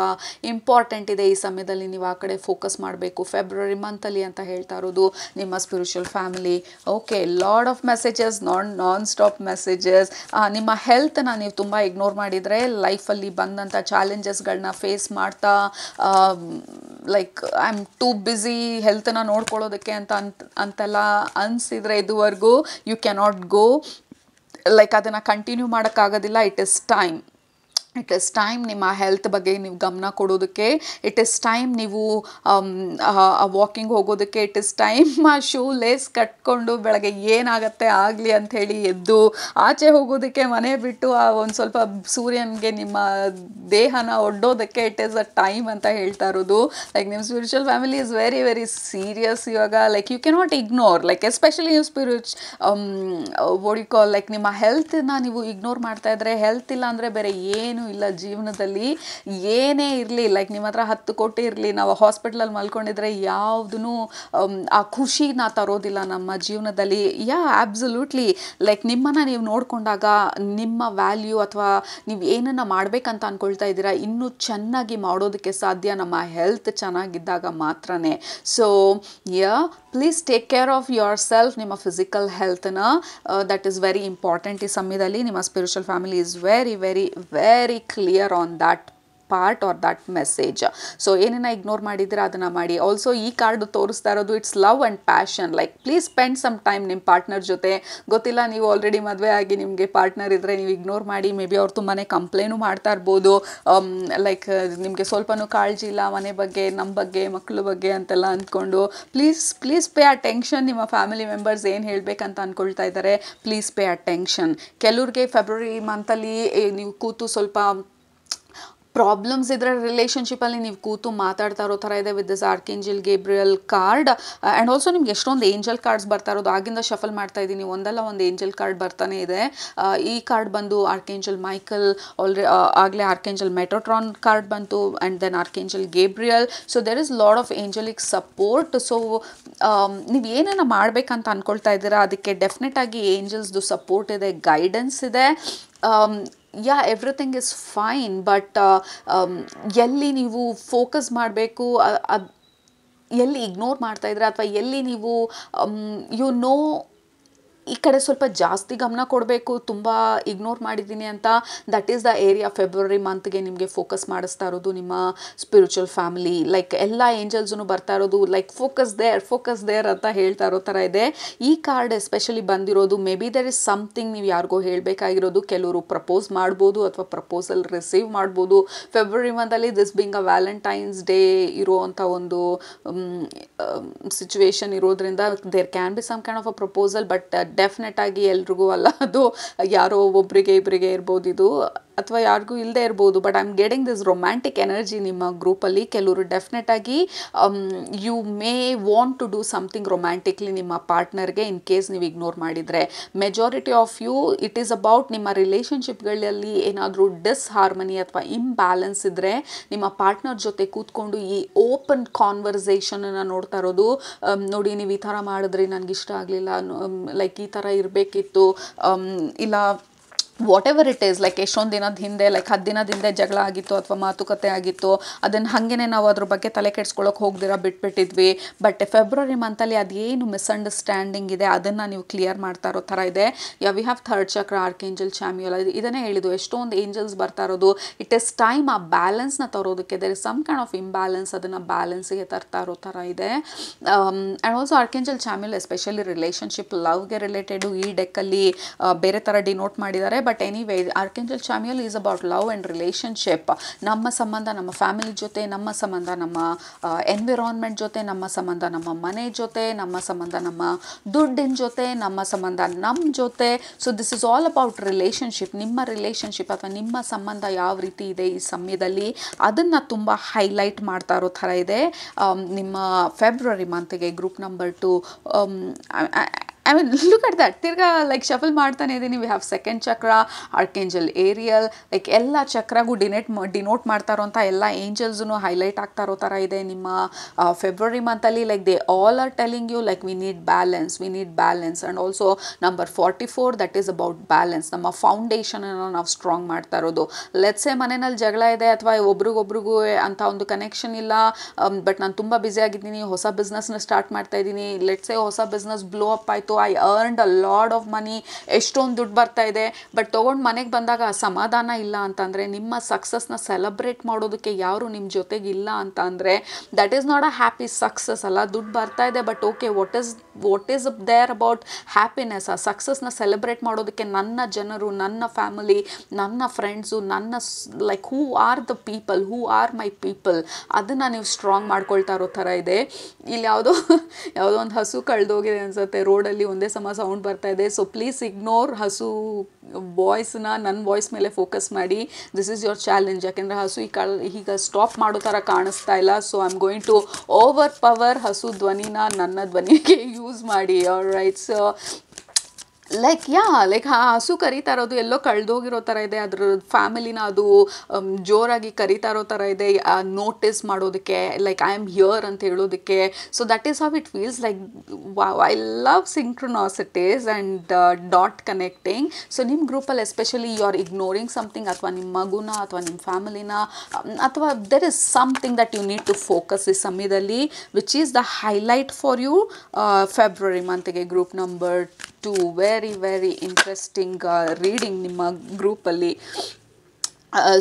ಇಂಪಾರ್ಟೆಂಟ್ ಇದೆ. ಈ ಸಮಯದಲ್ಲಿ ನೀವು ಆ ಕಡೆ ಫೋಕಸ್ ಮಾಡಬೇಕು ಫೆಬ್ರವರಿ ಮಂತಲ್ಲಿ ಅಂತ ಹೇಳ್ತಾ ಇರೋದು ನಿಮ್ಮ spiritual family. Okay, lot of messages, non stop messages. ನಿಮ್ಮ ಹೆಲ್ತನ್ನ ನೀವು ತುಂಬ ಇಗ್ನೋರ್ ಮಾಡಿದರೆ ಲೈಫಲ್ಲಿ ಬಂದಂಥ ಚಾಲೆಂಜಸ್ಗಳನ್ನ ಫೇಸ್ ಮಾಡ್ತಾ like I am too busy ಹೆಲ್ತನ್ನ ನೋಡ್ಕೊಳ್ಳೋದಕ್ಕೆ ಅಂತೆಲ್ಲ ಅನಿಸಿದರೆ ಇದುವರೆಗೂ ಯು ಕ್ಯಾನಾಟ್ ಗೋ, ಲೈಕ್ ಅದನ್ನು ಕಂಟಿನ್ಯೂ ಮಾಡೋಕ್ಕಾಗೋದಿಲ್ಲ. ಇಟ್ ಇಸ್ ಟೈಮ್ ನಿಮ್ಮ ಹೆಲ್ತ್ ಬಗ್ಗೆ ನೀವು ಗಮನ ಕೊಡೋದಕ್ಕೆ. ಇಟ್ ಇಸ್ ಟೈಮ್ ನೀವು ವಾಕಿಂಗ್ ಹೋಗೋದಕ್ಕೆ. ಇಟ್ ಇಸ್ ಟೈಮ್ ಆ ಶೂ ಲೇಸ್ ಕಟ್ಕೊಂಡು ಬೆಳಗ್ಗೆ ಏನಾಗತ್ತೆ ಆಗಲಿ ಅಂಥೇಳಿ ಎದ್ದು ಆಚೆ ಹೋಗೋದಕ್ಕೆ, ಮನೆ ಬಿಟ್ಟು ಒಂದು ಸ್ವಲ್ಪ ಸೂರ್ಯನಿಗೆ ನಿಮ್ಮ ದೇಹನ ಒಡ್ಡೋದಕ್ಕೆ ಇಟ್ ಈಸ್ ಅ ಟೈಮ್ ಅಂತ ಹೇಳ್ತಾ ಇರೋದು. ಲೈಕ್ ನಿಮ್ಮ spiritual family is very very serious ಇವಾಗ. Like you cannot ignore, like especially ನೀವು ವಾಟ್ ಯು ಕಾಲ್, ಲೈಕ್ ನಿಮ್ಮ ಹೆಲ್ತನ್ನ ನೀವು ಇಗ್ನೋರ್ ಮಾಡ್ತಾ ಇದ್ರೆ, ಹೆಲ್ತ್ ಇಲ್ಲ ಅಂದರೆ ಬೇರೆ ಇನ್ನೇನು ಇಲ್ಲ ಜೀವನದಲ್ಲಿ. ಏನೇ ಇರಲಿ, ಲೈಕ್ ನಿಮ್ಮ ಹತ್ರ 10 ಕೋಟಿ ಇರಲಿ, ನಾವು ಹಾಸ್ಪಿಟ್ಲಲ್ಲಿ ಮಲ್ಕೊಂಡಿದ್ರೆ ಯಾವುದೂ ಆ ಖುಷಿನ ತರೋದಿಲ್ಲ ನಮ್ಮ ಜೀವನದಲ್ಲಿ. ಆಬ್ಸಲ್ಯೂಟ್ಲಿ, ಲೈಕ್ ನಿಮ್ಮನ್ನು ನೀವು ನೋಡಿಕೊಂಡಾಗ ನಿಮ್ಮ ವ್ಯಾಲ್ಯೂ ಅಥವಾ ನೀವು ಏನನ್ನು ಮಾಡಬೇಕಂತ ಅಂದ್ಕೊಳ್ತಾ ಇದ್ದೀರಾ ಇನ್ನೂ ಚೆನ್ನಾಗಿ ಮಾಡೋದಕ್ಕೆ ಸಾಧ್ಯ ನಮ್ಮ ಹೆಲ್ತ್ ಚೆನ್ನಾಗಿದ್ದಾಗ ಮಾತ್ರನೇ. So please take care of yourself. ನಿಮ್ಮ ಫಿಸಿಕಲ್ ಹೆಲ್ತ್ನ ದಟ್ ಈಸ್ ವೆರಿ ಇಂಪಾರ್ಟೆಂಟ್ ಈ ಸಮಯದಲ್ಲಿ. ನಿಮ್ಮ spiritual family is very very very clear on that part or that message. So ಏನನ್ನ ಇಗ್ನೋರ್ ಮಾಡಿದ್ರೆ ಅದನ್ನು ಮಾಡಿ. ಆಲ್ಸೋ ಈ ಕಾರ್ಡ್ ತೋರಿಸ್ತಾ ಇರೋದು it's love and passion. Like please spend some time ನಿಮ್ಮ ಪಾರ್ಟ್ನರ್ ಜೊತೆ. ಗೊತ್ತಿಲ್ಲ, ನೀವು ಆಲ್ರೆಡಿ ಮದುವೆ ಆಗಿ ನಿಮಗೆ ಪಾರ್ಟ್ನರ್ ಇದ್ದರೆ ನೀವು ಇಗ್ನೋರ್ ಮಾಡಿ. ಮೇ ಬಿ ಅವ್ರು ತುಂಬಾ ಕಂಪ್ಲೇನು ಮಾಡ್ತಾ ಇರ್ಬೋದು, ಲೈಕ್ ನಿಮಗೆ ಸ್ವಲ್ಪನೂ ಕಾಳಜಿ ಇಲ್ಲ ಮನೆ ಬಗ್ಗೆ, ನಮ್ಮ ಬಗ್ಗೆ, ಮಕ್ಕಳ ಬಗ್ಗೆ ಅಂತೆಲ್ಲ ಅಂದ್ಕೊಂಡು. Please pay attention. ನಿಮ್ಮ ಫ್ಯಾಮಿಲಿ ಮೆಂಬರ್ಸ್ ಏನು ಹೇಳಬೇಕಂತ ಅಂದ್ಕೊಳ್ತಾ ಇದ್ದಾರೆ, ಪ್ಲೀಸ್ ಪೇ ಅಟೆನ್ಷನ್. ಕೆಲವ್ರಿಗೆ ಫೆಬ್ರವರಿ ಮಂತಲ್ಲಿ ನೀವು ಕೂತು ಸ್ವಲ್ಪ ಪ್ರಾಬ್ಲಮ್ಸ್ ಇದ್ರೆ ರಿಲೇಷನ್ಶಿಪ್ಪಲ್ಲಿ ನೀವು ಕೂತು ಮಾತಾಡ್ತಾ ಇರೋ ಥರ ಇದೆ with this archangel Gabriel card. And also ನಿಮ್ಗೆ ಎಷ್ಟೊಂದು ಏಂಜಲ್ ಕಾರ್ಡ್ಸ್ ಬರ್ತಾ ಇರೋದು, ಆಗಿಂದ ಶಫಲ್ ಮಾಡ್ತಾ ಇದ್ದೀನಿ, ಒಂದಲ್ಲ ಒಂದು ಏಂಜಲ್ ಕಾರ್ಡ್ ಬರ್ತಾನೆ ಇದೆ. ಈ ಕಾರ್ಡ್ ಬಂದು ಆರ್ಕೇಂಜಲ್ ಮೈಕಲ್, ಆಗಲೇ ಆರ್ಕೇಂಜಲ್ ಮೆಟೋಟ್ರಾನ್ ಕಾರ್ಡ್ ಬಂತು, and then archangel Gabriel. So there is lot of angelic support. So ನೀವು ಏನನ್ನ ಮಾಡಬೇಕಂತ ಅಂದ್ಕೊಳ್ತಾ ಇದ್ದೀರಾ ಅದಕ್ಕೆ ಡೆಫಿನೆಟ್ ಆಗಿ ಏಂಜಲ್ಸ್ದು ಸಪೋರ್ಟ್ ಇದೆ, ಗೈಡೆನ್ಸ್ ಇದೆ. ಎವ್ರಿಥಿಂಗ್ ಇಸ್ ಫೈನ್, ಬಟ್ ಎಲ್ಲಿ ನೀವು ಫೋಕಸ್ ಮಾಡಬೇಕು, ಎಲ್ಲಿ ಇಗ್ನೋರ್ ಮಾಡ್ತಾ ಇದ್ರೆ ಅಥವಾ ಎಲ್ಲಿ ನೀವು ಈ ಕಡೆ ಸ್ವಲ್ಪ ಜಾಸ್ತಿ ಗಮನ ಕೊಡಬೇಕು, ತುಂಬ ಇಗ್ನೋರ್ ಮಾಡಿದ್ದೀನಿ ಅಂತ, that is the area February ಮಂತ್ಗೆ ನಿಮಗೆ ಫೋಕಸ್ ಮಾಡಿಸ್ತಾ ಇರೋದು ನಿಮ್ಮ ಸ್ಪಿರಿಚುವಲ್ ಫ್ಯಾಮಿಲಿ. ಲೈಕ್ ಎಲ್ಲ ಏಂಜಲ್ಸೂ ಬರ್ತಾ ಇರೋದು ಲೈಕ್ ಫೋಕಸ್ ದೇರ್ ಅಂತ ಹೇಳ್ತಾ ಇರೋ ಥರ ಇದೆ. ಈ ಕಾರ್ಡ್ ಎಸ್ಪೆಷಲಿ ಬಂದಿರೋದು maybe there is something ನೀವು ಯಾರಿಗೋ ಹೇಳಬೇಕಾಗಿರೋದು. ಕೆಲವರು ಪ್ರಪೋಸ್ ಮಾಡ್ಬೋದು ಅಥವಾ ಪ್ರಪೋಸಲ್ ರಿಸೀವ್ ಮಾಡ್ಬೋದು ಫೆಬ್ರವರಿ ಮಂತಲ್ಲಿ. This bing a Valentine's Day ಇರೋವಂಥ ಒಂದು ಸಿಚುವೇಶನ್ ಇರೋದ್ರಿಂದ there can be some kind of a proposal, but definite ಆಗಿ ಎಲ್ರಿಗೂ ಅಲ್ಲ, ಅದು ಯಾರೋ ಒಬ್ಬರಿಗೆ ಇಬ್ಬರಿಗೆ ಇರ್ಬೋದು ಇದು, ಅಥವಾ ಯಾರಿಗೂ ಇಲ್ಲದೆ ಇರ್ಬೋದು. But I am getting this romantic energy ನಿಮ್ಮ ಗ್ರೂಪಲ್ಲಿ. ಕೆಲವರು ಡೆಫಿನೆಟ್ ಆಗಿ you may want to do something romantically ನಿಮ್ಮ ಪಾರ್ಟ್ನರ್ಗೆ, ಇನ್ ಕೇಸ್ ನೀವು ಇಗ್ನೋರ್ ಮಾಡಿದರೆ. Majority of you it is about ನಿಮ್ಮ ರಿಲೇಷನ್ಶಿಪ್ಗಳಲ್ಲಿ ಏನಾದರೂ ಡಿಸ್ಹಾರ್ಮನಿ ಅಥವಾ ಇಂಬ್ಯಾಲೆನ್ಸ್ ಇದ್ದರೆ ನಿಮ್ಮ ಪಾರ್ಟ್ನರ್ ಜೊತೆ ಕೂತ್ಕೊಂಡು ಈ ಓಪನ್ ಕಾನ್ವರ್ಸೇಷನನ್ನು ನೋಡ್ತಾ ಇರೋದು. ನೋಡಿ, ನೀವು ಈ ಥರ ಮಾಡಿದ್ರಿ ನನಗಿಷ್ಟ ಆಗಲಿಲ್ಲ, ಲೈಕ್ ಈ ಥರ ಇರಬೇಕಿತ್ತು, ಇಲ್ಲ what ever it is. Like ಎಷ್ಟೊಂದು ದಿನದ ಹಿಂದೆ, ಲೈಕ್ 10 ದಿನದ ಹಿಂದೆ ಜಗಳ ಆಗಿತ್ತು ಅಥವಾ ಮಾತುಕತೆ ಆಗಿತ್ತು, ಅದನ್ನು ಹಾಗೇ ನಾವು ಅದ್ರ ಬಗ್ಗೆ ತಲೆ ಕೆಡ್ಸ್ಕೊಳ್ಳೋಕೆ ಹೋಗ್ದಿರ ಬಿಟ್ಬಿಟ್ಟಿದ್ವಿ. ಬಟ್ ಫೆಬ್ರವರಿ ಮಂತಲ್ಲಿ ಅದೇನು ಮಿಸ್ಅಂಡರ್ಸ್ಟ್ಯಾಂಡಿಂಗ್ ಇದೆ ಅದನ್ನು ನೀವು ಕ್ಲಿಯರ್ ಮಾಡ್ತಾ ಇರೋ ಥರ ಇದೆ. ವಿ ಹ್ಯಾವ್ ಥರ್ಡ್ ಚಕ್ರ, ಆರ್ಕೇಂಜಲ್ ಚಾಮ್ಯುಯಲ್, ಇದನ್ನೇ ಹೇಳಿದ್ದು, ಎಷ್ಟೊಂದು ಏಂಜಲ್ಸ್ ಬರ್ತಾ ಇರೋದು. ಇಟ್ ಇಸ್ ಟೈಮ್ ಆ ಬ್ಯಾಲೆನ್ಸ್ನ ತರೋದಕ್ಕೆ. There is some kind of imbalance, ಅದನ್ನು ಬ್ಯಾಲೆನ್ಸಿಗೆ ತರ್ತಾ ಇರೋ ಥರ ಇದೆ. And also archangel Chamuel especially relationship, ಲವ್ಗೆ ರಿಲೇಟೆಡು ಈ ಡೆಕ್ಕಲ್ಲಿ ಬೇರೆ ಥರ ಡಿನೋಟ್ ಮಾಡಿದ್ದಾರೆ. But anyway, archangel Chamuel is about love and relationship. ನಮ್ಮ ಸಂಬಂಧ ನಮ್ಮ ಫ್ಯಾಮಿಲಿ ಜೊತೆ, ನಮ್ಮ ಸಂಬಂಧ ನಮ್ಮ ಎನ್ವಿರಾನ್ಮೆಂಟ್ ಜೊತೆ, ನಮ್ಮ ಸಂಬಂಧ ನಮ್ಮ ಮನೆ ಜೊತೆ, ನಮ್ಮ ಸಂಬಂಧ ನಮ್ಮ ದುಡ್ಡಿನ ಜೊತೆ, ನಮ್ಮ ಸಂಬಂಧ ನಮ್ಮ ಜೊತೆ. So this is all about relationship. ನಿಮ್ಮ ರಿಲೇಷನ್ಶಿಪ್ ಅಥವಾ ನಿಮ್ಮ ಸಂಬಂಧ ಯಾವ ರೀತಿ ಇದೆ ಈ ಸಮಯದಲ್ಲಿ, ಅದನ್ನು ತುಂಬ ಹೈಲೈಟ್ ಮಾಡ್ತಾ ಇರೋ ಥರ ಇದೆ ನಿಮ್ಮ ಫೆಬ್ರವರಿ ಮಂತ್ಗೆ. Group number 2, I mean look at that. ತಿರ್ಗಾ ಲೈಕ್ ಶಫಲ್ ಮಾಡ್ತಾನೆ ಇದ್ದೀನಿ. ವಿ ಹ್ಯಾವ್ ಸೆಕೆಂಡ್ ಚಕ್ರ, ಆರ್ಕೇಂಜಲ್ ಏರಿಯಲ್, ಲೈಕ್ ಎಲ್ಲ ಚಕ್ರಗೂ ಡಿನೋಟ್ ಮಾಡ್ತಾ ಇರೋಂಥ ಎಲ್ಲ ಏಂಜಲ್ಸೂ ಹೈಲೈಟ್ ಆಗ್ತಾ ಇರೋ ಥರ ಇದೆ ನಿಮ್ಮ ಫೆಬ್ರವರಿ ಮಂತಲ್ಲಿ. Like they all are telling you like we need balance. And also number 44, that is about balance. ನಮ್ಮ ಫೌಂಡೇಶನನ್ನು ನಾವು ಸ್ಟ್ರಾಂಗ್ ಮಾಡ್ತಾ ಇರೋದು. ಲೆಟ್ಸೇ ಮನೆಯಲ್ಲಿ ಜಗಳ ಇದೆ ಅಥವಾ ಒಬ್ರಿಗೊಬ್ರಿಗೂ ಅಂತ ಒಂದು ಕನೆಕ್ಷನ್ ಇಲ್ಲ, ಬಟ್ ನಾನು ತುಂಬ ಬ್ಯುಸಿ ಆಗಿದ್ದೀನಿ, ಹೊಸ ಬಿಸ್ನೆಸ್ನ ಸ್ಟಾರ್ಟ್ ಮಾಡ್ತಾ ಇದ್ದೀನಿ. ಲೆಟ್ಸೇ ಹೊಸ ಬಿಸ್ನೆಸ್ ಬ್ಲೋ ಅಪ್ ಆಯಿತು, I earned a lot of money, ಎಷ್ಟೊಂದು ದುಡ್ಡು ಬರ್ತಾ ಇದೆ, ಬಟ್ ತೊಗೊಂಡು ಮನೆಗೆ ಬಂದಾಗ ಸಮಾಧಾನ ಇಲ್ಲ ಅಂತಂದರೆ, ನಿಮ್ಮ ಸಕ್ಸಸ್ನ ಸೆಲೆಬ್ರೇಟ್ ಮಾಡೋದಕ್ಕೆ ಯಾರು ನಿಮ್ಮ ಜೊತೆಗಿಲ್ಲ ಅಂತ ಅಂದರೆ, that is not a happy success ಅಲ್ಲ. ದುಡ್ಡು ಬರ್ತಾ ಇದೆ, but okay, what is there about happiness? ಆ ಸಕ್ಸಸ್ನ ಸೆಲೆಬ್ರೇಟ್ ಮಾಡೋದಕ್ಕೆ ನನ್ನ ಜನರು, ನನ್ನ ಫ್ಯಾಮಿಲಿ, ನನ್ನ ಫ್ರೆಂಡ್ಸು, ನನ್ನ like who are the people, who are my people, ಅದನ್ನು ನೀವು ಸ್ಟ್ರಾಂಗ್ ಮಾಡ್ಕೊಳ್ತಾ ಇರೋ ಥರ ಇದೆ. ಇಲ್ಲಿ ಯಾವುದೋ ಒಂದು ಹಸು ಕಳೆದೋಗಿದೆ ಅನಿಸುತ್ತೆ, ರೋಡಲ್ಲಿ ಒಂದೇ ಸಮ ಸೌಂಡ್ ಬರ್ತಾ ಇದೆ. ಸೊ ಪ್ಲೀಸ್ ಇಗ್ನೋರ್ ಹಸು ವಾಯ್ಸ್ನ, ನನ್ನ ವಾಯ್ಸ್ ಮೇಲೆ ಫೋಕಸ್ ಮಾಡಿ. This is your challenge. ಯಾಕೆಂದರೆ ಹಸು ಈಗ ಸ್ಟಾಪ್ ಮಾಡೋ ಥರ ಕಾಣಿಸ್ತಾ ಇಲ್ಲ. So I am going to overpower ಹಸು ಧ್ವನಿನ ನನ್ನ ಧ್ವನಿಗೆ ಯೂಸ್ ಮಾಡಿ. All right. ಸೊ ಲೈಕ್ ಹಸು ಕರೀತಾ ಇರೋದು ಎಲ್ಲೋ ಕಳೆದೋಗಿರೋ ಥರ ಇದೆ, ಅದ್ರ ಫ್ಯಾಮಿಲಿನ ಅದು ಜೋರಾಗಿ ಕರೀತಾ ಇರೋ ಥರ ಇದೆ ನೋಟಿಸ್ ಮಾಡೋದಕ್ಕೆ, ಲೈಕ್ ಐ ಆಮ್ ಹಿಯರ್ ಅಂತ ಹೇಳೋದಕ್ಕೆ. So that is how it feels like. I love synchronicities and dot connecting. So ನಿಮ್ಮ ಗ್ರೂಪಲ್ಲಿ especially you are ignoring something, ಅಥವಾ ನಿಮ್ಮ ಮಗುನ ಅಥವಾ ನಿಮ್ಮ ಫ್ಯಾಮಿಲಿನ, ಅಥವಾ there is something that you need to focus ಈ ಸಮಯದಲ್ಲಿ, which is the highlight for you February ಮಂತ್ಗೆ. Group number 2 very very interesting reading ನಿಮ್ಮ ಗ್ರೂಪಲ್ಲಿ.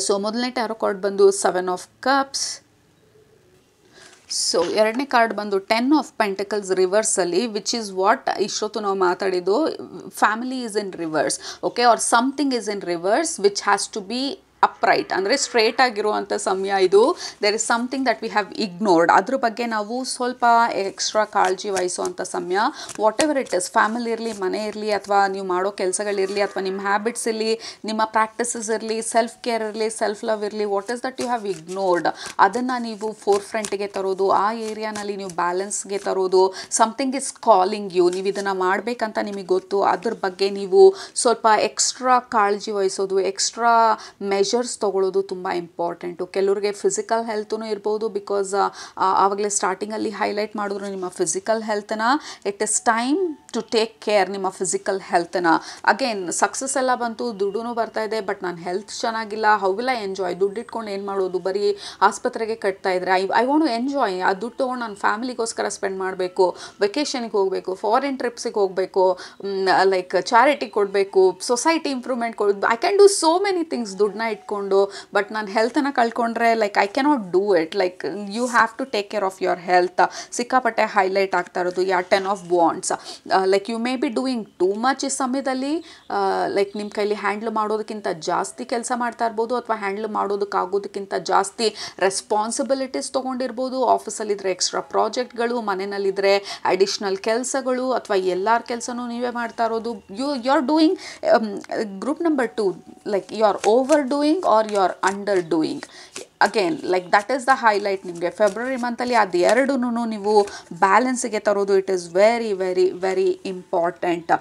ಸೊ ಮೊದಲನೇ ಟ್ಯಾರೋ ಕಾರ್ಡ್ ಬಂದು 7 ಆಫ್ ಕಪ್ಸ್. ಸೊ ಎರಡನೇ ಕಾರ್ಡ್ ಬಂದು 10 ಆಫ್ ಪೆಂಟಕಲ್ಸ್ ರಿವರ್ಸಲ್ಲಿ, ವಿಚ್ ಈಸ್ ವಾಟ್ ಇಷ್ಟೊತ್ತು ನಾವು ಮಾತಾಡಿದ್ದು, family is in reverse, okay, or something is in reverse which has to be upright, ಅಂದರೆ ಸ್ಟ್ರೇಟ್ ಆಗಿರುವಂಥ ಸಮಯ ಇದು. There is something that we have ignored, ಅದ್ರ ಬಗ್ಗೆ ನಾವು ಸ್ವಲ್ಪ ಎಕ್ಸ್ಟ್ರಾ ಕಾಳಜಿ ವಹಿಸುವಂಥ ಸಮಯ. Whatever it is, family ಇರಲಿ, ಮನೆ ಇರಲಿ, ಅಥವಾ ನೀವು ಮಾಡೋ ಕೆಲಸಗಳಿರಲಿ, ಅಥವಾ ನಿಮ್ಮ ಹ್ಯಾಬಿಟ್ಸ್ ಇರಲಿ, ನಿಮ್ಮ ಪ್ರಾಕ್ಟೀಸಸ್ ಇರಲಿ, ಸೆಲ್ಫ್ ಕೇರ್ ಇರಲಿ, ಸೆಲ್ಫ್ ಲವ್ ಇರಲಿ, what is that you have ignored, ಅದನ್ನು ನೀವು ಫೋರ್ ಫ್ರಂಟಿಗೆ ತರೋದು, ಆ ಏರಿಯಾನಲ್ಲಿ ನೀವು ಬ್ಯಾಲೆನ್ಸ್ಗೆ ತರೋದು. ಸಮಥಿಂಗ್ ಇಸ್ ಕಾಲಿಂಗ್ ಯು, ನೀವು ಇದನ್ನು ಮಾಡಬೇಕಂತ ನಿಮಗೆ ಗೊತ್ತು, ಅದ್ರ ಬಗ್ಗೆ ನೀವು ಸ್ವಲ್ಪ ಎಕ್ಸ್ಟ್ರಾ ಕಾಳಜಿ ವಹಿಸೋದು, ಎಕ್ಸ್ಟ್ರಾ ಮೆಷರ್ಸ್ ತೊಗೊಳ್ಳೋದು ತುಂಬ ಇಂಪಾರ್ಟೆಂಟು. ಕೆಲವ್ರಿಗೆ ಫಿಸಿಕಲ್ ಹೆಲ್ತೂ ಇರ್ಬೋದು, ಬಿಕಾಸ್ ಆವಾಗಲೇ ಸ್ಟಾರ್ಟಿಂಗಲ್ಲಿ ಹೈಲೈಟ್ ಮಾಡಿದ್ರು ನಿಮ್ಮ ಫಿಸಿಕಲ್ ಹೆಲ್ತನ್ನ. It is time to take care ನಿಮ್ಮ ಫಿಸಿಕಲ್ ಹೆಲ್ತನ್ನ. ಅಗೇನ್ ಸಕ್ಸಸ್ ಎಲ್ಲ ಬಂತು, ದುಡ್ಡು ಬರ್ತಾ ಇದೆ, ಬಟ್ ನಾನು ಹೆಲ್ತ್ ಚೆನ್ನಾಗಿಲ್ಲ, ಹೌ ವಿಲ್ ಐ ಎಂಜಾಯ್? ದುಡ್ಡು ಇಟ್ಕೊಂಡು ಏನು ಮಾಡೋದು, ಬರೀ ಆಸ್ಪತ್ರೆಗೆ ಕಟ್ತಾ ಇದ್ರೆ. ಐ ವಾಂಟ್ ಟು ಎಂಜಾಯ್, ಆ ದುಡ್ಡು ತೊಗೊಂಡು ನಾನು ಫ್ಯಾಮಿಲಿಗೋಸ್ಕರ ಸ್ಪೆಂಡ್ ಮಾಡಬೇಕು, ವೆಕೇಷನ್ಗೆ ಹೋಗಬೇಕು, ಫಾರಿನ್ ಟ್ರಿಪ್ಸಿಗೆ ಹೋಗಬೇಕು, ಲೈಕ್ ಚಾರಿಟಿ ಕೊಡಬೇಕು, ಸೊಸೈಟಿ ಇಂಪ್ರೂವ್ಮೆಂಟ್ ಕೊಡೋದು. I can do so many things ದುಡ್ಡನ್ನ ಇಟ್ಕೊಂಡು, ಬಟ್ ನಾನು ಹೆಲ್ತನ್ನು ಕಳ್ಕೊಂಡ್ರೆ like I cannot do it. Like you have to take care of your health. ಸಿಕ್ಕಾಪಟ್ಟೆ ಹೈಲೈಟ್ ಆಗ್ತಾ ಇರೋದು 10 of wands. Like you may be doing too much ಈ ಸಮಯದಲ್ಲಿ. ಲೈಕ್ ನಿಮ್ಮ ಕೈಲಿ ಹ್ಯಾಂಡ್ಲ್ ಮಾಡೋದಕ್ಕಿಂತ ಜಾಸ್ತಿ ಕೆಲಸ ಮಾಡ್ತಾ ಇರ್ಬೋದು, ಅಥವಾ ಹ್ಯಾಂಡ್ಲ್ ಮಾಡೋದಕ್ಕಾಗೋದಕ್ಕಿಂತ ಜಾಸ್ತಿ ರೆಸ್ಪಾನ್ಸಿಬಿಲಿಟೀಸ್ ತೊಗೊಂಡಿರ್ಬೋದು. ಆಫೀಸಲ್ಲಿದ್ದರೆ ಎಕ್ಸ್ಟ್ರಾ ಪ್ರಾಜೆಕ್ಟ್ಗಳು, ಮನೆಯಲ್ಲಿದ್ದರೆ ಅಡಿಷ್ನಲ್ ಕೆಲಸಗಳು, ಅಥವಾ ಎಲ್ಲರ ಕೆಲಸನೂ ನೀವೇ ಮಾಡ್ತಾ ಇರೋದು. You are doing group number 2, like you are overdoing or you are underdoing. Again like that is the highlight ನಿಮಗೆ ಫೆಬ್ರವರಿ ಮಂತಲ್ಲಿ. ಅದು ಎರಡೂ ನೀವು ಬ್ಯಾಲೆನ್ಸಿಗೆ ತರೋದು, it is very very very important.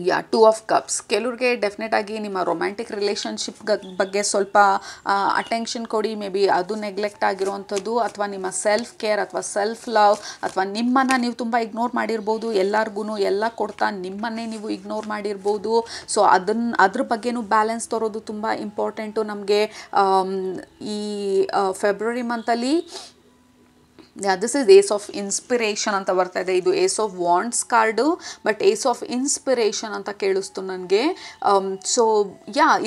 2 of cups. ಕೆಲವ್ರಿಗೆ ಡೆಫಿನೆಟಾಗಿ ನಿಮ್ಮ ರೊಮ್ಯಾಂಟಿಕ್ ರಿಲೇಷನ್ಶಿಪ್ ಬಗ್ಗೆ ಸ್ವಲ್ಪ ಅಟೆನ್ಷನ್ ಕೊಡಿ, ಮೇ ಬಿ ಅದು ನೆಗ್ಲೆಕ್ಟ್ ಆಗಿರುವಂಥದ್ದು, ಅಥವಾ ನಿಮ್ಮ ಸೆಲ್ಫ್ ಕೇರ್ ಅಥವಾ ಸೆಲ್ಫ್ ಲವ್, ಅಥವಾ ನಿಮ್ಮನ್ನು ನೀವು ತುಂಬ ಇಗ್ನೋರ್ ಮಾಡಿರ್ಬೋದು. ಎಲ್ಲರಿಗೂ ಎಲ್ಲ ಕೊಡ್ತಾ ನಿಮ್ಮನ್ನೇ ನೀವು ಇಗ್ನೋರ್ ಮಾಡಿರ್ಬೋದು. ಸೊ ಅದ್ರ ಬಗ್ಗೆನೂ ಬ್ಯಾಲೆನ್ಸ್ ತರೋದು ತುಂಬ ಇಂಪಾರ್ಟೆಂಟು ನಮಗೆ ಈ ಫೆಬ್ರವರಿ ಮಂತಲ್ಲಿ. This is ace of inspiration ಅಂತ ಬರ್ತಾ ಇದೆ. ಇದು ace of wands card, but ace of inspiration ಅಂತ ಕೇಳಿಸ್ತು ನನಗೆ. ಸೊ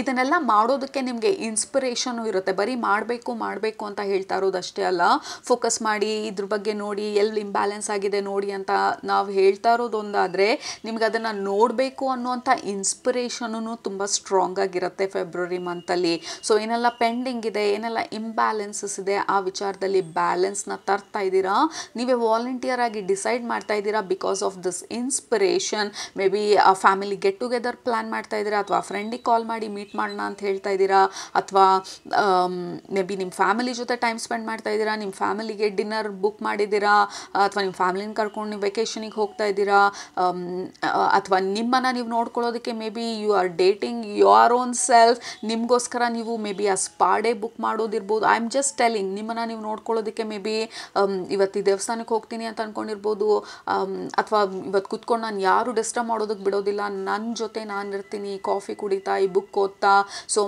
ಇದನ್ನೆಲ್ಲ ಮಾಡೋದಕ್ಕೆ ನಿಮಗೆ ಇನ್ಸ್ಪಿರೇಷನು ಇರುತ್ತೆ. ಬರೀ ಮಾಡಬೇಕು ಅಂತ ಹೇಳ್ತಾ ಇರೋದಷ್ಟೇ ಅಲ್ಲ, ಫೋಕಸ್ ಮಾಡಿ, ಇದ್ರ ಬಗ್ಗೆ ನೋಡಿ, ಎಲ್ಲಿ ಇಂಬ್ಯಾಲೆನ್ಸ್ ಆಗಿದೆ ನೋಡಿ ಅಂತ ನಾವು ಹೇಳ್ತಾ ಇರೋದೊಂದಾದರೆ, ನಿಮ್ಗೆ ಅದನ್ನು ನೋಡಬೇಕು ಅನ್ನುವಂಥ ಇನ್ಸ್ಪಿರೇಷನು ತುಂಬ ಸ್ಟ್ರಾಂಗ್ ಆಗಿರುತ್ತೆ ಫೆಬ್ರವರಿ ಮಂತಲ್ಲಿ. ಸೊ ಏನೆಲ್ಲ ಪೆಂಡಿಂಗ್ ಇದೆ, ಏನೆಲ್ಲ ಇಂಬ್ಯಾಲೆನ್ಸಸ್ ಇದೆ, ಆ ವಿಚಾರದಲ್ಲಿ ಬ್ಯಾಲೆನ್ಸ್ನ ತರ್ತಾ ಇದ್ದೀರಾ. ನೀವೇ ವಾಲಂಟಿಯರ್ ಆಗಿ ಡಿಸೈಡ್ ಮಾಡ್ತಾ ಇದ್ದೀರಾ because of this inspiration. May be ಆ ಫ್ಯಾಮಿಲಿ ಗೆಟ್ ಟುಗೆದರ್ ಪ್ಲ್ಯಾನ್ ಮಾಡ್ತಾ ಇದ್ದೀರಾ, ಅಥವಾ ಫ್ರೆಂಡಿಗೆ ಕಾಲ್ ಮಾಡಿ ಮೀಟ್ ಮಾಡೋಣ ಅಂತ ಹೇಳ್ತಾ ಇದ್ದೀರಾ, ಅಥವಾ ಮೇ ಬಿ ನಿಮ್ಮ ಫ್ಯಾಮಿಲಿ ಜೊತೆ ಟೈಮ್ ಸ್ಪೆಂಡ್ ಮಾಡ್ತಾ ಇದ್ದೀರಾ, ನಿಮ್ಮ ಫ್ಯಾಮಿಲಿಗೆ ಡಿನ್ನರ್ ಬುಕ್ ಮಾಡಿದ್ದೀರಾ, ಅಥವಾ ನಿಮ್ಮ ಫ್ಯಾಮಿಲಿನ ಕರ್ಕೊಂಡು ನೀವು ವೆಕೇಷನಿಗೆ ಹೋಗ್ತಾ ಇದ್ದೀರಾ, ಅಥವಾ ನಿಮ್ಮನ್ನು ನೀವು ನೋಡ್ಕೊಳ್ಳೋದಕ್ಕೆ maybe you are dating your own self. ನಿಮಗೋಸ್ಕರ ನೀವು maybe a spa day book ಮಾಡೋದಿರ್ಬೋದು. ಐ ಆಮ್ ಜಸ್ಟ್ ಟೆಲಿಂಗ್, ನಿಮ್ಮನ್ನು ನೀವು ನೋಡ್ಕೊಳ್ಳೋದಕ್ಕೆ ಮೇ ಬಿ ಇವತ್ತು ಈ ದೇವಸ್ಥಾನಕ್ಕೆ ಹೋಗ್ತೀನಿ ಅಂತ ಅಂದ್ಕೊಂಡಿರ್ಬೋದು, ಅಥವಾ ಇವತ್ತು ಕುತ್ಕೊಂಡು ನಾನು ಯಾರು ಡಿಸ್ಟರ್ಬ್ ಮಾಡೋದಕ್ಕೆ ಬಿಡೋದಿಲ್ಲ, ನನ್ನ ಜೊತೆ ನಾನು ಇರ್ತೀನಿ, ಕಾಫಿ ಕುಡಿತಾ, ಈ ಬುಕ್ ಓದ್ತಾ. ಸೊ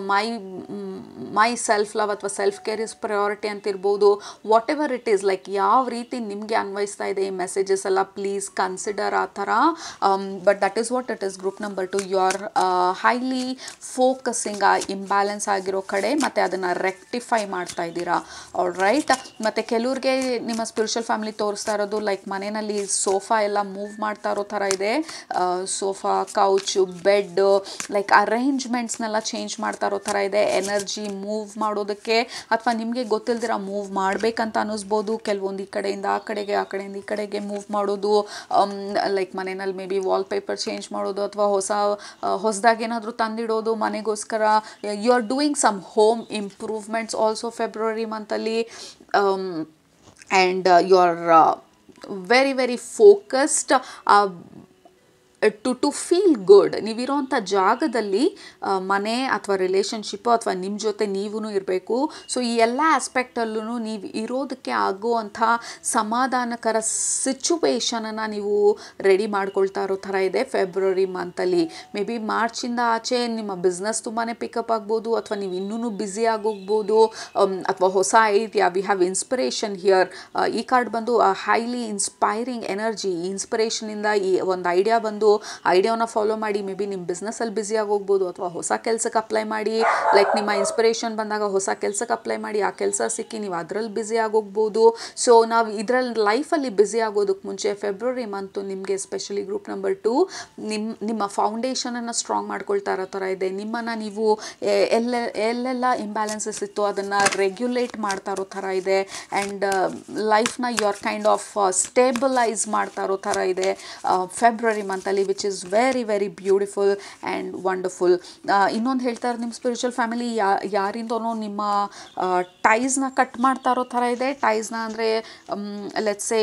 ಮೈ ಸೆಲ್ಫ್ ಲವ್ ಅಥವಾ ಸೆಲ್ಫ್ ಕೇರ್ ಇಸ್ ಪ್ರಯಾರಿಟಿ ಅಂತ ಇರ್ಬೋದು. What ever it is, like ಯಾವ ರೀತಿ ನಿಮಗೆ ಅನ್ವಯಿಸ್ತಾ ಇದೆ ಈ ಮೆಸೇಜಸ್ ಎಲ್ಲ, ಪ್ಲೀಸ್ ಕನ್ಸಿಡರ್ ಆ ಥರ. But that is what it is group number 2. You are highly focusing ಆ ಇಂಬ್ಯಾಲೆನ್ಸ್ ಆಗಿರೋ ಕಡೆ, ಮತ್ತು ಅದನ್ನು ರೆಕ್ಟಿಫೈ ಮಾಡ್ತಾ ಇದ್ದೀರಾ. All right. ಮತ್ತು ಕೆಲವ್ರಿಗೆ ನಿಮ್ಮ ಸ್ಪಿರಿಚುವಲ್ ಫ್ಯಾಮಿಲಿ ತೋರಿಸ್ತಾ ಇರೋದು ಲೈಕ್ ಮನೆಯಲ್ಲಿ ಸೋಫಾ ಎಲ್ಲ ಮೂವ್ ಮಾಡ್ತಾ ಇರೋ ಥರ ಇದೆ. Sofa, couch, bed, like ಅರೇಂಜ್ಮೆಂಟ್ಸ್ನೆಲ್ಲ change ಮಾಡ್ತಾ ಇರೋ ಥರ ಇದೆ. ಎನರ್ಜಿ ಮೂವ್ ಮಾಡೋದಕ್ಕೆ, ಅಥವಾ ನಿಮಗೆ ಗೊತ್ತಿಲ್ದಿರ ಮೂವ್ ಮಾಡಬೇಕಂತ ಅನ್ನಿಸ್ಬೋದು. ಕೆಲವೊಂದು ಈ ಕಡೆಯಿಂದ ಆ ಕಡೆಗೆ, ಆ ಕಡೆಯಿಂದ ಈ ಕಡೆಗೆ ಮೂವ್ ಮಾಡೋದು, ಲೈಕ್ ಮನೆಯಲ್ಲಿ ಮೇ ಬಿ ವಾಲ್ಪೇಪರ್ ಚೇಂಜ್ ಮಾಡೋದು, ಅಥವಾ ಹೊಸದಾಗಿ ಏನಾದರೂ ತಂದಿಡೋದು ಮನೆಗೋಸ್ಕರ. You are doing some home improvements also February ಮಂತಲ್ಲಿ. And you are very very focused. To feel good. ನೀವಿರೋಂಥ ಜಾಗದಲ್ಲಿ ಮನೆ ಅಥವಾ ರಿಲೇಷನ್ಶಿಪ್ಪು ಅಥವಾ ನಿಮ್ಮ ಜೊತೆ ನೀವೂ ಇರಬೇಕು. ಸೊ ಈ ಎಲ್ಲ ಆಸ್ಪೆಕ್ಟಲ್ಲೂ ನೀವು ಇರೋದಕ್ಕೆ ಆಗುವಂಥ ಸಮಾಧಾನಕರ ಸಿಚುವೇಶನನ್ನು ನೀವು ರೆಡಿ ಮಾಡ್ಕೊಳ್ತಾ ಇರೋ ಥರ ಇದೆ ಫೆಬ್ರವರಿ ಮಂತಲ್ಲಿ. ಮೇ ಬಿ ಮಾರ್ಚಿಂದ ಆಚೆ ನಿಮ್ಮ ಬಿಸ್ನೆಸ್ ತುಂಬಾ ಪಿಕಪ್ ಆಗ್ಬೋದು, ಅಥವಾ ನೀವು ಇನ್ನೂ ಬ್ಯುಸಿ ಆಗೋಗ್ಬೋದು, ಅಥವಾ ಹೊಸ idea. We have inspiration here. ಈ ಕಾರ್ಡ್ ಬಂದು ಹೈಲಿ ಇನ್ಸ್ಪೈರಿಂಗ್ ಎನರ್ಜಿ. ಈ ಇನ್ಸ್ಪಿರೇಷನಿಂದ ಈ ಒಂದು ಐಡಿಯಾ ಬಂದು ಐಡಿಯಾನ ಫಾಲೋ ಮಾಡಿ ಮೇ ಬಿ ನಿಮ್ಮ ಬಿಸ್ನೆಸ್ಸಲ್ಲಿ ಬ್ಯುಸಿ ಆಗೋಗ್ಬೋದು, ಅಥವಾ ಹೊಸ ಕೆಲಸಕ್ಕೆ ಅಪ್ಲೈ ಮಾಡಿ. ಲೈಕ್ ನಿಮ್ಮ ಇನ್ಸ್ಪಿರೇಷನ್ ಬಂದಾಗ ಹೊಸ ಕೆಲಸಕ್ಕೆ ಅಪ್ಲೈ ಮಾಡಿ, ಆ ಕೆಲಸ ಸಿಕ್ಕಿ ನೀವು ಅದರಲ್ಲಿ ಬ್ಯುಸಿ ಆಗೋಗ್ಬೋದು. ಸೊ ನಾವು ಇದರಲ್ಲಿ ಲೈಫಲ್ಲಿ ಬ್ಯುಸಿ ಆಗೋದಕ್ಕೆ ಮುಂಚೆ ಫೆಬ್ರವರಿ ಮಂತು ನಿಮಗೆ ಎಸ್ಪೆಷಲಿ ಗ್ರೂಪ್ ನಂಬರ್ 2 ನಿಮ್ಮ ಫೌಂಡೇಶನನ್ನು ಸ್ಟ್ರಾಂಗ್ ಮಾಡ್ಕೊಳ್ತಾ ಇರೋ ಥರ ಇದೆ. ನಿಮ್ಮನ್ನು ನೀವು ಎಲ್ಲೆಲ್ಲ ಇಂಬ್ಯಾಲೆನ್ಸಸ್ ಇತ್ತು ಅದನ್ನು ರೆಗ್ಯುಲೇಟ್ ಮಾಡ್ತಾ ಇರೋ ಥರ ಇದೆ. ಆ್ಯಂಡ್ ಲೈಫ್ನ ಯುವರ್ ಕೈಂಡ್ ಆಫ್ ಸ್ಟೇಬಲೈಸ್ ಮಾಡ್ತಾ ಇರೋ ಥರ ಇದೆ ಫೆಬ್ರವರಿ ಮಂತಲ್ಲಿ, which is very very beautiful and wonderful. ಇನ್ನೊಂದು ಹೇಳ್ತಾರೆ, ನಿಮ್ಮ ಸ್ಪಿರಿಚುವಲ್ ಫ್ಯಾಮಿಲಿ ಯಾರಿಂದನೋ ನಿಮ್ಮ ಟೈಸ್ನ ಕಟ್ ಮಾಡ್ತಾ ಇರೋ ಥರ ಇದೆ. ಟೈಸ್ನ ಅಂದರೆ ಲೆಟ್ಸ್ ಸೇ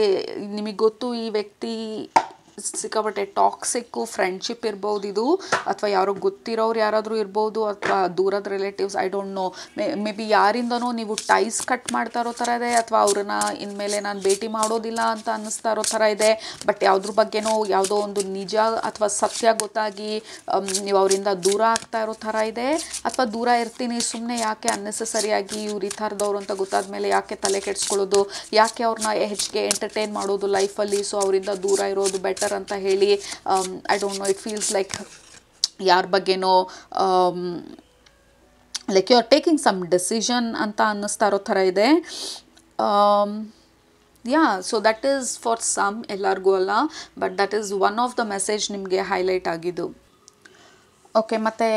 ನಿಮಗೆ ಗೊತ್ತು ಈ ವ್ಯಕ್ತಿ ಸಿಕ್ಕಾಪಟ್ಟೆ ಟಾಕ್ಸಿಕ್ಕು ಫ್ರೆಂಡ್ಶಿಪ್ ಇರ್ಬೋದು ಇದು, ಅಥವಾ ಯಾರೋ ಗೊತ್ತಿರೋರು ಯಾರಾದರೂ ಇರ್ಬೋದು, ಅಥವಾ ದೂರದ relatives, I don't know. Maybe ಯಾರಿಂದನೋ ನೀವು ಟೈಸ್ ಕಟ್ ಮಾಡ್ತಾ ಇರೋ ಥರ ಇದೆ, ಅಥವಾ ಅವ್ರನ್ನ ಇನ್ಮೇಲೆ ನಾನು ಭೇಟಿ ಮಾಡೋದಿಲ್ಲ ಅಂತ ಅನ್ನಿಸ್ತಾ ಇರೋ ಥರ ಇದೆ. ಬಟ್ ಯಾವುದ್ರ ಬಗ್ಗೆನೋ ಯಾವುದೋ ಒಂದು ನಿಜ ಅಥವಾ ಸತ್ಯ ಗೊತ್ತಾಗಿ ನೀವು ಅವರಿಂದ ದೂರ ಆಗ್ತಾ ಇರೋ ಥರ ಇದೆ. ಅಥವಾ ದೂರ ಇರ್ತೀನಿ ಸುಮ್ಮನೆ ಯಾಕೆ ಅನ್ನೆಸೆಸರಿಯಾಗಿ ಇವ್ರು ಈ ಥರದವ್ರು ಅಂತ ಗೊತ್ತಾದ ಮೇಲೆ ಯಾಕೆ ತಲೆ ಕೆಡಿಸ್ಕೊಳ್ಳೋದು, ಯಾಕೆ ಅವ್ರನ್ನ ಹೆಚ್ಚಿಗೆ ಎಂಟರ್ಟೈನ್ ಮಾಡೋದು ಲೈಫಲ್ಲಿ. ಸೊ ಅವರಿಂದ ದೂರ ಇರೋದು ಬೆಟರ್ ಅಂತ ಹೇಳಿ, I don't know, it feels like ಯಾರ ಬಗ್ಗೆನೋ like you are taking some decision ಅಂತ ಅನ್ನಿಸ್ತಾ ಇರೋ ಥರ ಇದೆ. Yeah, so that is for some, ಎಲ್ಲರಿಗೂ ಅಲ್ಲ, but that is one of the message ನಿಮಗೆ ಹೈಲೈಟ್ ಆಗಿದ್ದು. ಓಕೆ, ಮತ್ತು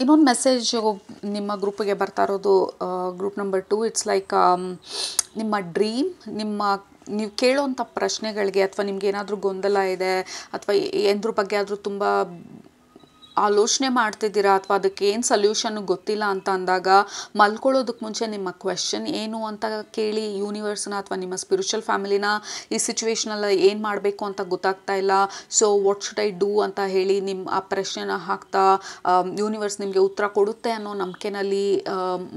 ಇನ್ನೊಂದು ಮೆಸೇಜು ನಿಮ್ಮ ಗ್ರೂಪಿಗೆ ಬರ್ತಾ ಇರೋದು ಗ್ರೂಪ್ ನಂಬರ್ 2. ಇಟ್ಸ್ ಲೈಕ್ ನಿಮ್ಮ ಡ್ರೀಮ್, ನೀವು ಕೇಳೋವಂಥ ಪ್ರಶ್ನೆಗಳಿಗೆ, ಅಥವಾ ನಿಮ್ಗೇನಾದರೂ ಗೊಂದಲ ಇದೆ, ಅಥವಾ ಏನ್ರ ಬಗ್ಗೆ ಆದರೂ ತುಂಬ ಆಲೋಚನೆ ಮಾಡ್ತಿದ್ದೀರಾ, ಅಥವಾ ಅದಕ್ಕೆ ಏನು ಸೊಲ್ಯೂಷನ್ ಗೊತ್ತಿಲ್ಲ ಅಂತ ಅಂದಾಗ ಮಲ್ಕೊಳ್ಳೋದಕ್ಕೆ ಮುಂಚೆ ನಿಮ್ಮ ಕ್ವೆಶ್ಚನ್ ಏನು ಅಂತ ಕೇಳಿ ಯೂನಿವರ್ಸ್ನ ಅಥವಾ ನಿಮ್ಮ ಸ್ಪಿರಿಚುವಲ್ ಫ್ಯಾಮಿಲಿನ. ಈ ಸಿಚುವೇಶನಲ್ಲಿ ಏನು ಮಾಡಬೇಕು ಅಂತ ಗೊತ್ತಾಗ್ತಾ ಇಲ್ಲ, so what should I do ಅಂತ ಹೇಳಿ ನಿಮ್ಮ ಆ ಪ್ರಶ್ನೆನ ಹಾಕ್ತಾ ಯೂನಿವರ್ಸ್ ನಿಮಗೆ ಉತ್ತರ ಕೊಡುತ್ತೆ ಅನ್ನೋ ನಂಬಿಕೆನಲ್ಲಿ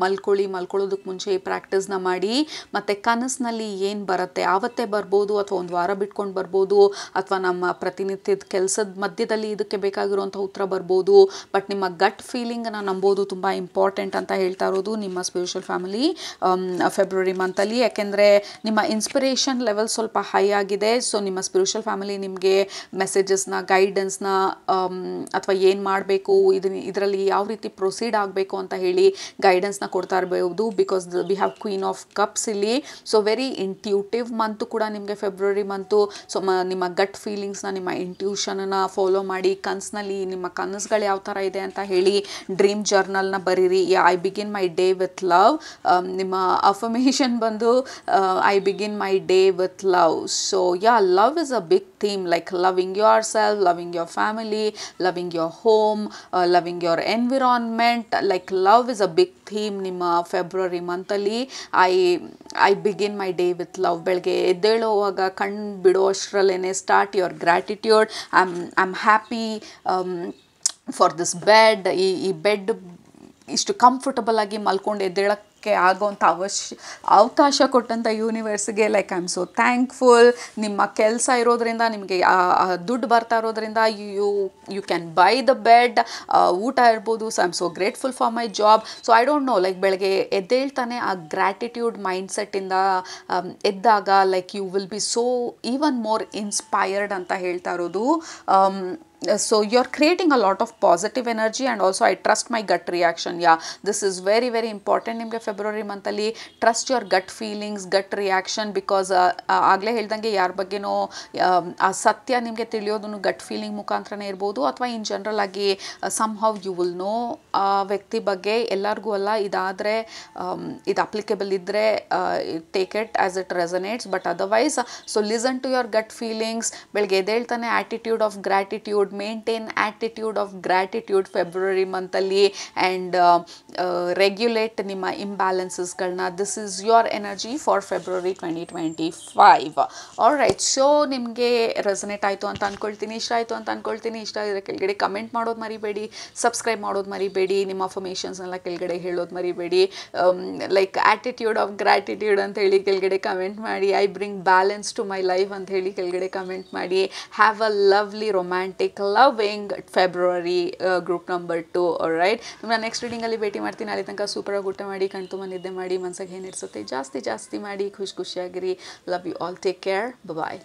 ಮಲ್ಕೊಳ್ಳೋದಕ್ಕೆ ಮುಂಚೆ ಈ ಪ್ರಾಕ್ಟೀಸ್ನ ಮಾಡಿ. ಮತ್ತು ಕನಸಿನಲ್ಲಿ ಏನು ಬರುತ್ತೆ ಆವತ್ತೇ ಬರ್ಬೋದು, ಅಥವಾ ಒಂದು ವಾರ ಬಿಟ್ಕೊಂಡು ಬರ್ಬೋದು, ಅಥವಾ ನಮ್ಮ ಪ್ರತಿನಿತ್ಯದ ಕೆಲಸದ ಮಧ್ಯದಲ್ಲಿ ಇದಕ್ಕೆ ಬೇಕಾಗಿರುವಂಥ ಉತ್ತರ ಬರ್ಬೋದು. ಬಟ್ ನಿಮ್ಮ ಗಟ್ ಫೀಲಿಂಗನ್ನು ನಂಬೋದು ತುಂಬ ಇಂಪಾರ್ಟೆಂಟ್ ಅಂತ ಹೇಳ್ತಾ ಇರೋದು ನಿಮ್ಮ ಸ್ಪಿರಿಚುವಲ್ ಫ್ಯಾಮಿಲಿ ಫೆಬ್ರವರಿ ಮಂತಲ್ಲಿ. ಯಾಕೆಂದರೆ ನಿಮ್ಮ ಇನ್ಸ್ಪಿರೇಷನ್ ಲೆವೆಲ್ ಸ್ವಲ್ಪ ಹೈ ಆಗಿದೆ. ಸೊ ನಿಮ್ಮ ಸ್ಪಿರಿಚುವಲ್ ಫ್ಯಾಮಿಲಿ ನಿಮಗೆ ಮೆಸೇಜಸ್ನ, ಗೈಡೆನ್ಸ್ನ, ಅಥವಾ ಏನು ಮಾಡಬೇಕು, ಇದರಲ್ಲಿ ಯಾವ ರೀತಿ ಪ್ರೊಸೀಡ್ ಆಗಬೇಕು ಅಂತ ಹೇಳಿ ಗೈಡೆನ್ಸ್ನ ಕೊಡ್ತಾ ಇರಬಹುದು. Because we have queen of cups ಇಲ್ಲಿ. ಸೊ ವೆರಿ ಇಂಟ್ಯೂಟಿವ್ ಮಂತು ಕೂಡ ನಿಮಗೆ ಫೆಬ್ರವರಿ ಮಂತು. ಸೊ ನಿಮ್ಮ ಗಟ್ ಫೀಲಿಂಗ್ಸ್ನ, ನಿಮ್ಮ ಇಂಟ್ಯೂಷನನ್ನು ಫಾಲೋ ಮಾಡಿ. ಕನಸಿನಲ್ಲಿ ನಿಮ್ಮ ಕನಸುಗಳು ಯಾವ ಥರ ಇದೆ ಅಂತ ಹೇಳಿ ಡ್ರೀಮ್ ಜರ್ನಲ್ನ ಬರೀರಿ. I begin my day with love. ನಿಮ್ಮ ಅಫರ್ಮೇಷನ್ ಬಂದು I begin my day with love. So love is a big theme, like loving yourself, loving your family, loving your home, loving your environment. Like love is a big theme ನಿಮ್ಮ February ಮಂತಲ್ಲಿ. I begin my day with love. ಬೆಳಗ್ಗೆ ಎದ್ದೇಳುವಾಗ ಕಣ್ಣು ಬಿಡೋ ಅಷ್ಟರಲ್ಲೇ start your gratitude. I am happy for this bed. ಈ bed ಇಷ್ಟು comfortable ಆಗಿ ಮಲ್ಕೊಂಡು ಎದ್ದೇಳಕ್ಕೆ ಆಗೋವಂಥ ಅವಕಾಶ ಕೊಟ್ಟಂಥ ಯೂನಿವರ್ಸ್ಗೆ like I am so thankful. ನಿಮ್ಮ ಕೆಲಸ ಇರೋದ್ರಿಂದ, ನಿಮಗೆ ದುಡ್ಡು ಬರ್ತಾ ಇರೋದ್ರಿಂದ you can buy the bed. ಊಟ ಇರ್ಬೋದು. So I am so grateful for my job. So I don't know, like ಬೆಳಗ್ಗೆ ಎದ್ದೇಳ್ತಾನೆ ಆ ಗ್ರ್ಯಾಟಿಟ್ಯೂಡ್ ಮೈಂಡ್ಸೆಟ್ಟಿಂದ ಎದ್ದಾಗ like you will be so even more inspired ಅಂತ ಹೇಳ್ತಾ ಇರೋದು. So you're creating a lot of positive energy, and also I trust my gut reaction. This is very very important nimge February month alli. Trust your gut feelings, gut reaction, because agle ಹೇಳ್ದಂಗೆ ಯಾರ ಬಗ್ಗೆನೋ ಆ ಸತ್ಯ ನಿಮಗೆ ತಿಳಿಯೋದನ್ನು gut feeling ಮುಖಾಂತರನೇ ಇರ್ಬೋದು, ಅಥವಾ in general ಆಗಿ somehow you will know ಆ ವ್ಯಕ್ತಿ ಬಗ್ಗೆ. ಎಲ್ಲರಿಗೂ ಅಲ್ಲ, ಇದಾದರೆ ಇದು ಅಪ್ಲಿಕೇಬಲ್ ಇದ್ದರೆ take it as it resonates, but otherwise so listen to your gut feelings. ಬೆಳಗ್ಗೆ ಎದ್ದೇಳ್ತಾನೆ attitude of gratitude, maintain attitude of gratitude February ಮಂತಲ್ಲಿ ಆ್ಯಂಡ್ ರೆಗ್ಯುಲೇಟ್ ನಿಮ್ಮ ಇಂಬ್ಯಾಲೆನ್ಸಸ್ಗಳನ್ನ. This is your energy for February 2025. All right, so ನಿಮಗೆ resonate ಆಯಿತು ಅಂತ ಅಂದ್ಕೊಳ್ತೀನಿ, ಇಷ್ಟ ಆಯಿತು ಅಂತ ಅಂದ್ಕೊಳ್ತೀನಿ. ಇಷ್ಟ ಆಗಿದ್ರೆ ಕೆಳಗಡೆ ಕಮೆಂಟ್ ಮಾಡೋದು ಮರಿಬೇಡಿ, ಸಬ್ಸ್ಕ್ರೈಬ್ ಮಾಡೋದು ಮರಿಬೇಡಿ, ನಿಮ್ಮ ಅಫರ್ಮೇಷನ್ಸ್ನೆಲ್ಲ ಕೆಳಗಡೆ ಹೇಳೋದು ಮರಿಬೇಡಿ. ಲೈಕ್ ಆ್ಯಟಿಟ್ಯೂಡ್ ಆಫ್ ಗ್ರ್ಯಾಟಿಟ್ಯೂಡ್ ಅಂತ ಹೇಳಿ ಕೆಳಗಡೆ ಕಮೆಂಟ್ ಮಾಡಿ. I bring balance to my life ಅಂತ ಹೇಳಿ ಕೆಳಗಡೆ ಕಮೆಂಟ್ ಮಾಡಿ. Have a lovely romantic loving February group number 2. Right, ನಿಮ್ಮನ್ನ ನೆಕ್ಸ್ಟ್ ರೀಡಿಂಗಲ್ಲಿ ಭೇಟಿ ಮಾಡ್ತೀನಿ. ಅಲ್ಲಿ ತನಕ ಸೂಪರಾಗಿ ಊಟ ಮಾಡಿ, ಕಣ್ತುಂಬ ನಿದ್ದೆ ಮಾಡಿ, ಮನಸ್ಸಿಗೆ ಏನಿಡ್ಸುತ್ತೆ ಜಾಸ್ತಿ ಮಾಡಿ, ಖುಷಿಯಾಗಿರಿ. Love you all, take care, bye.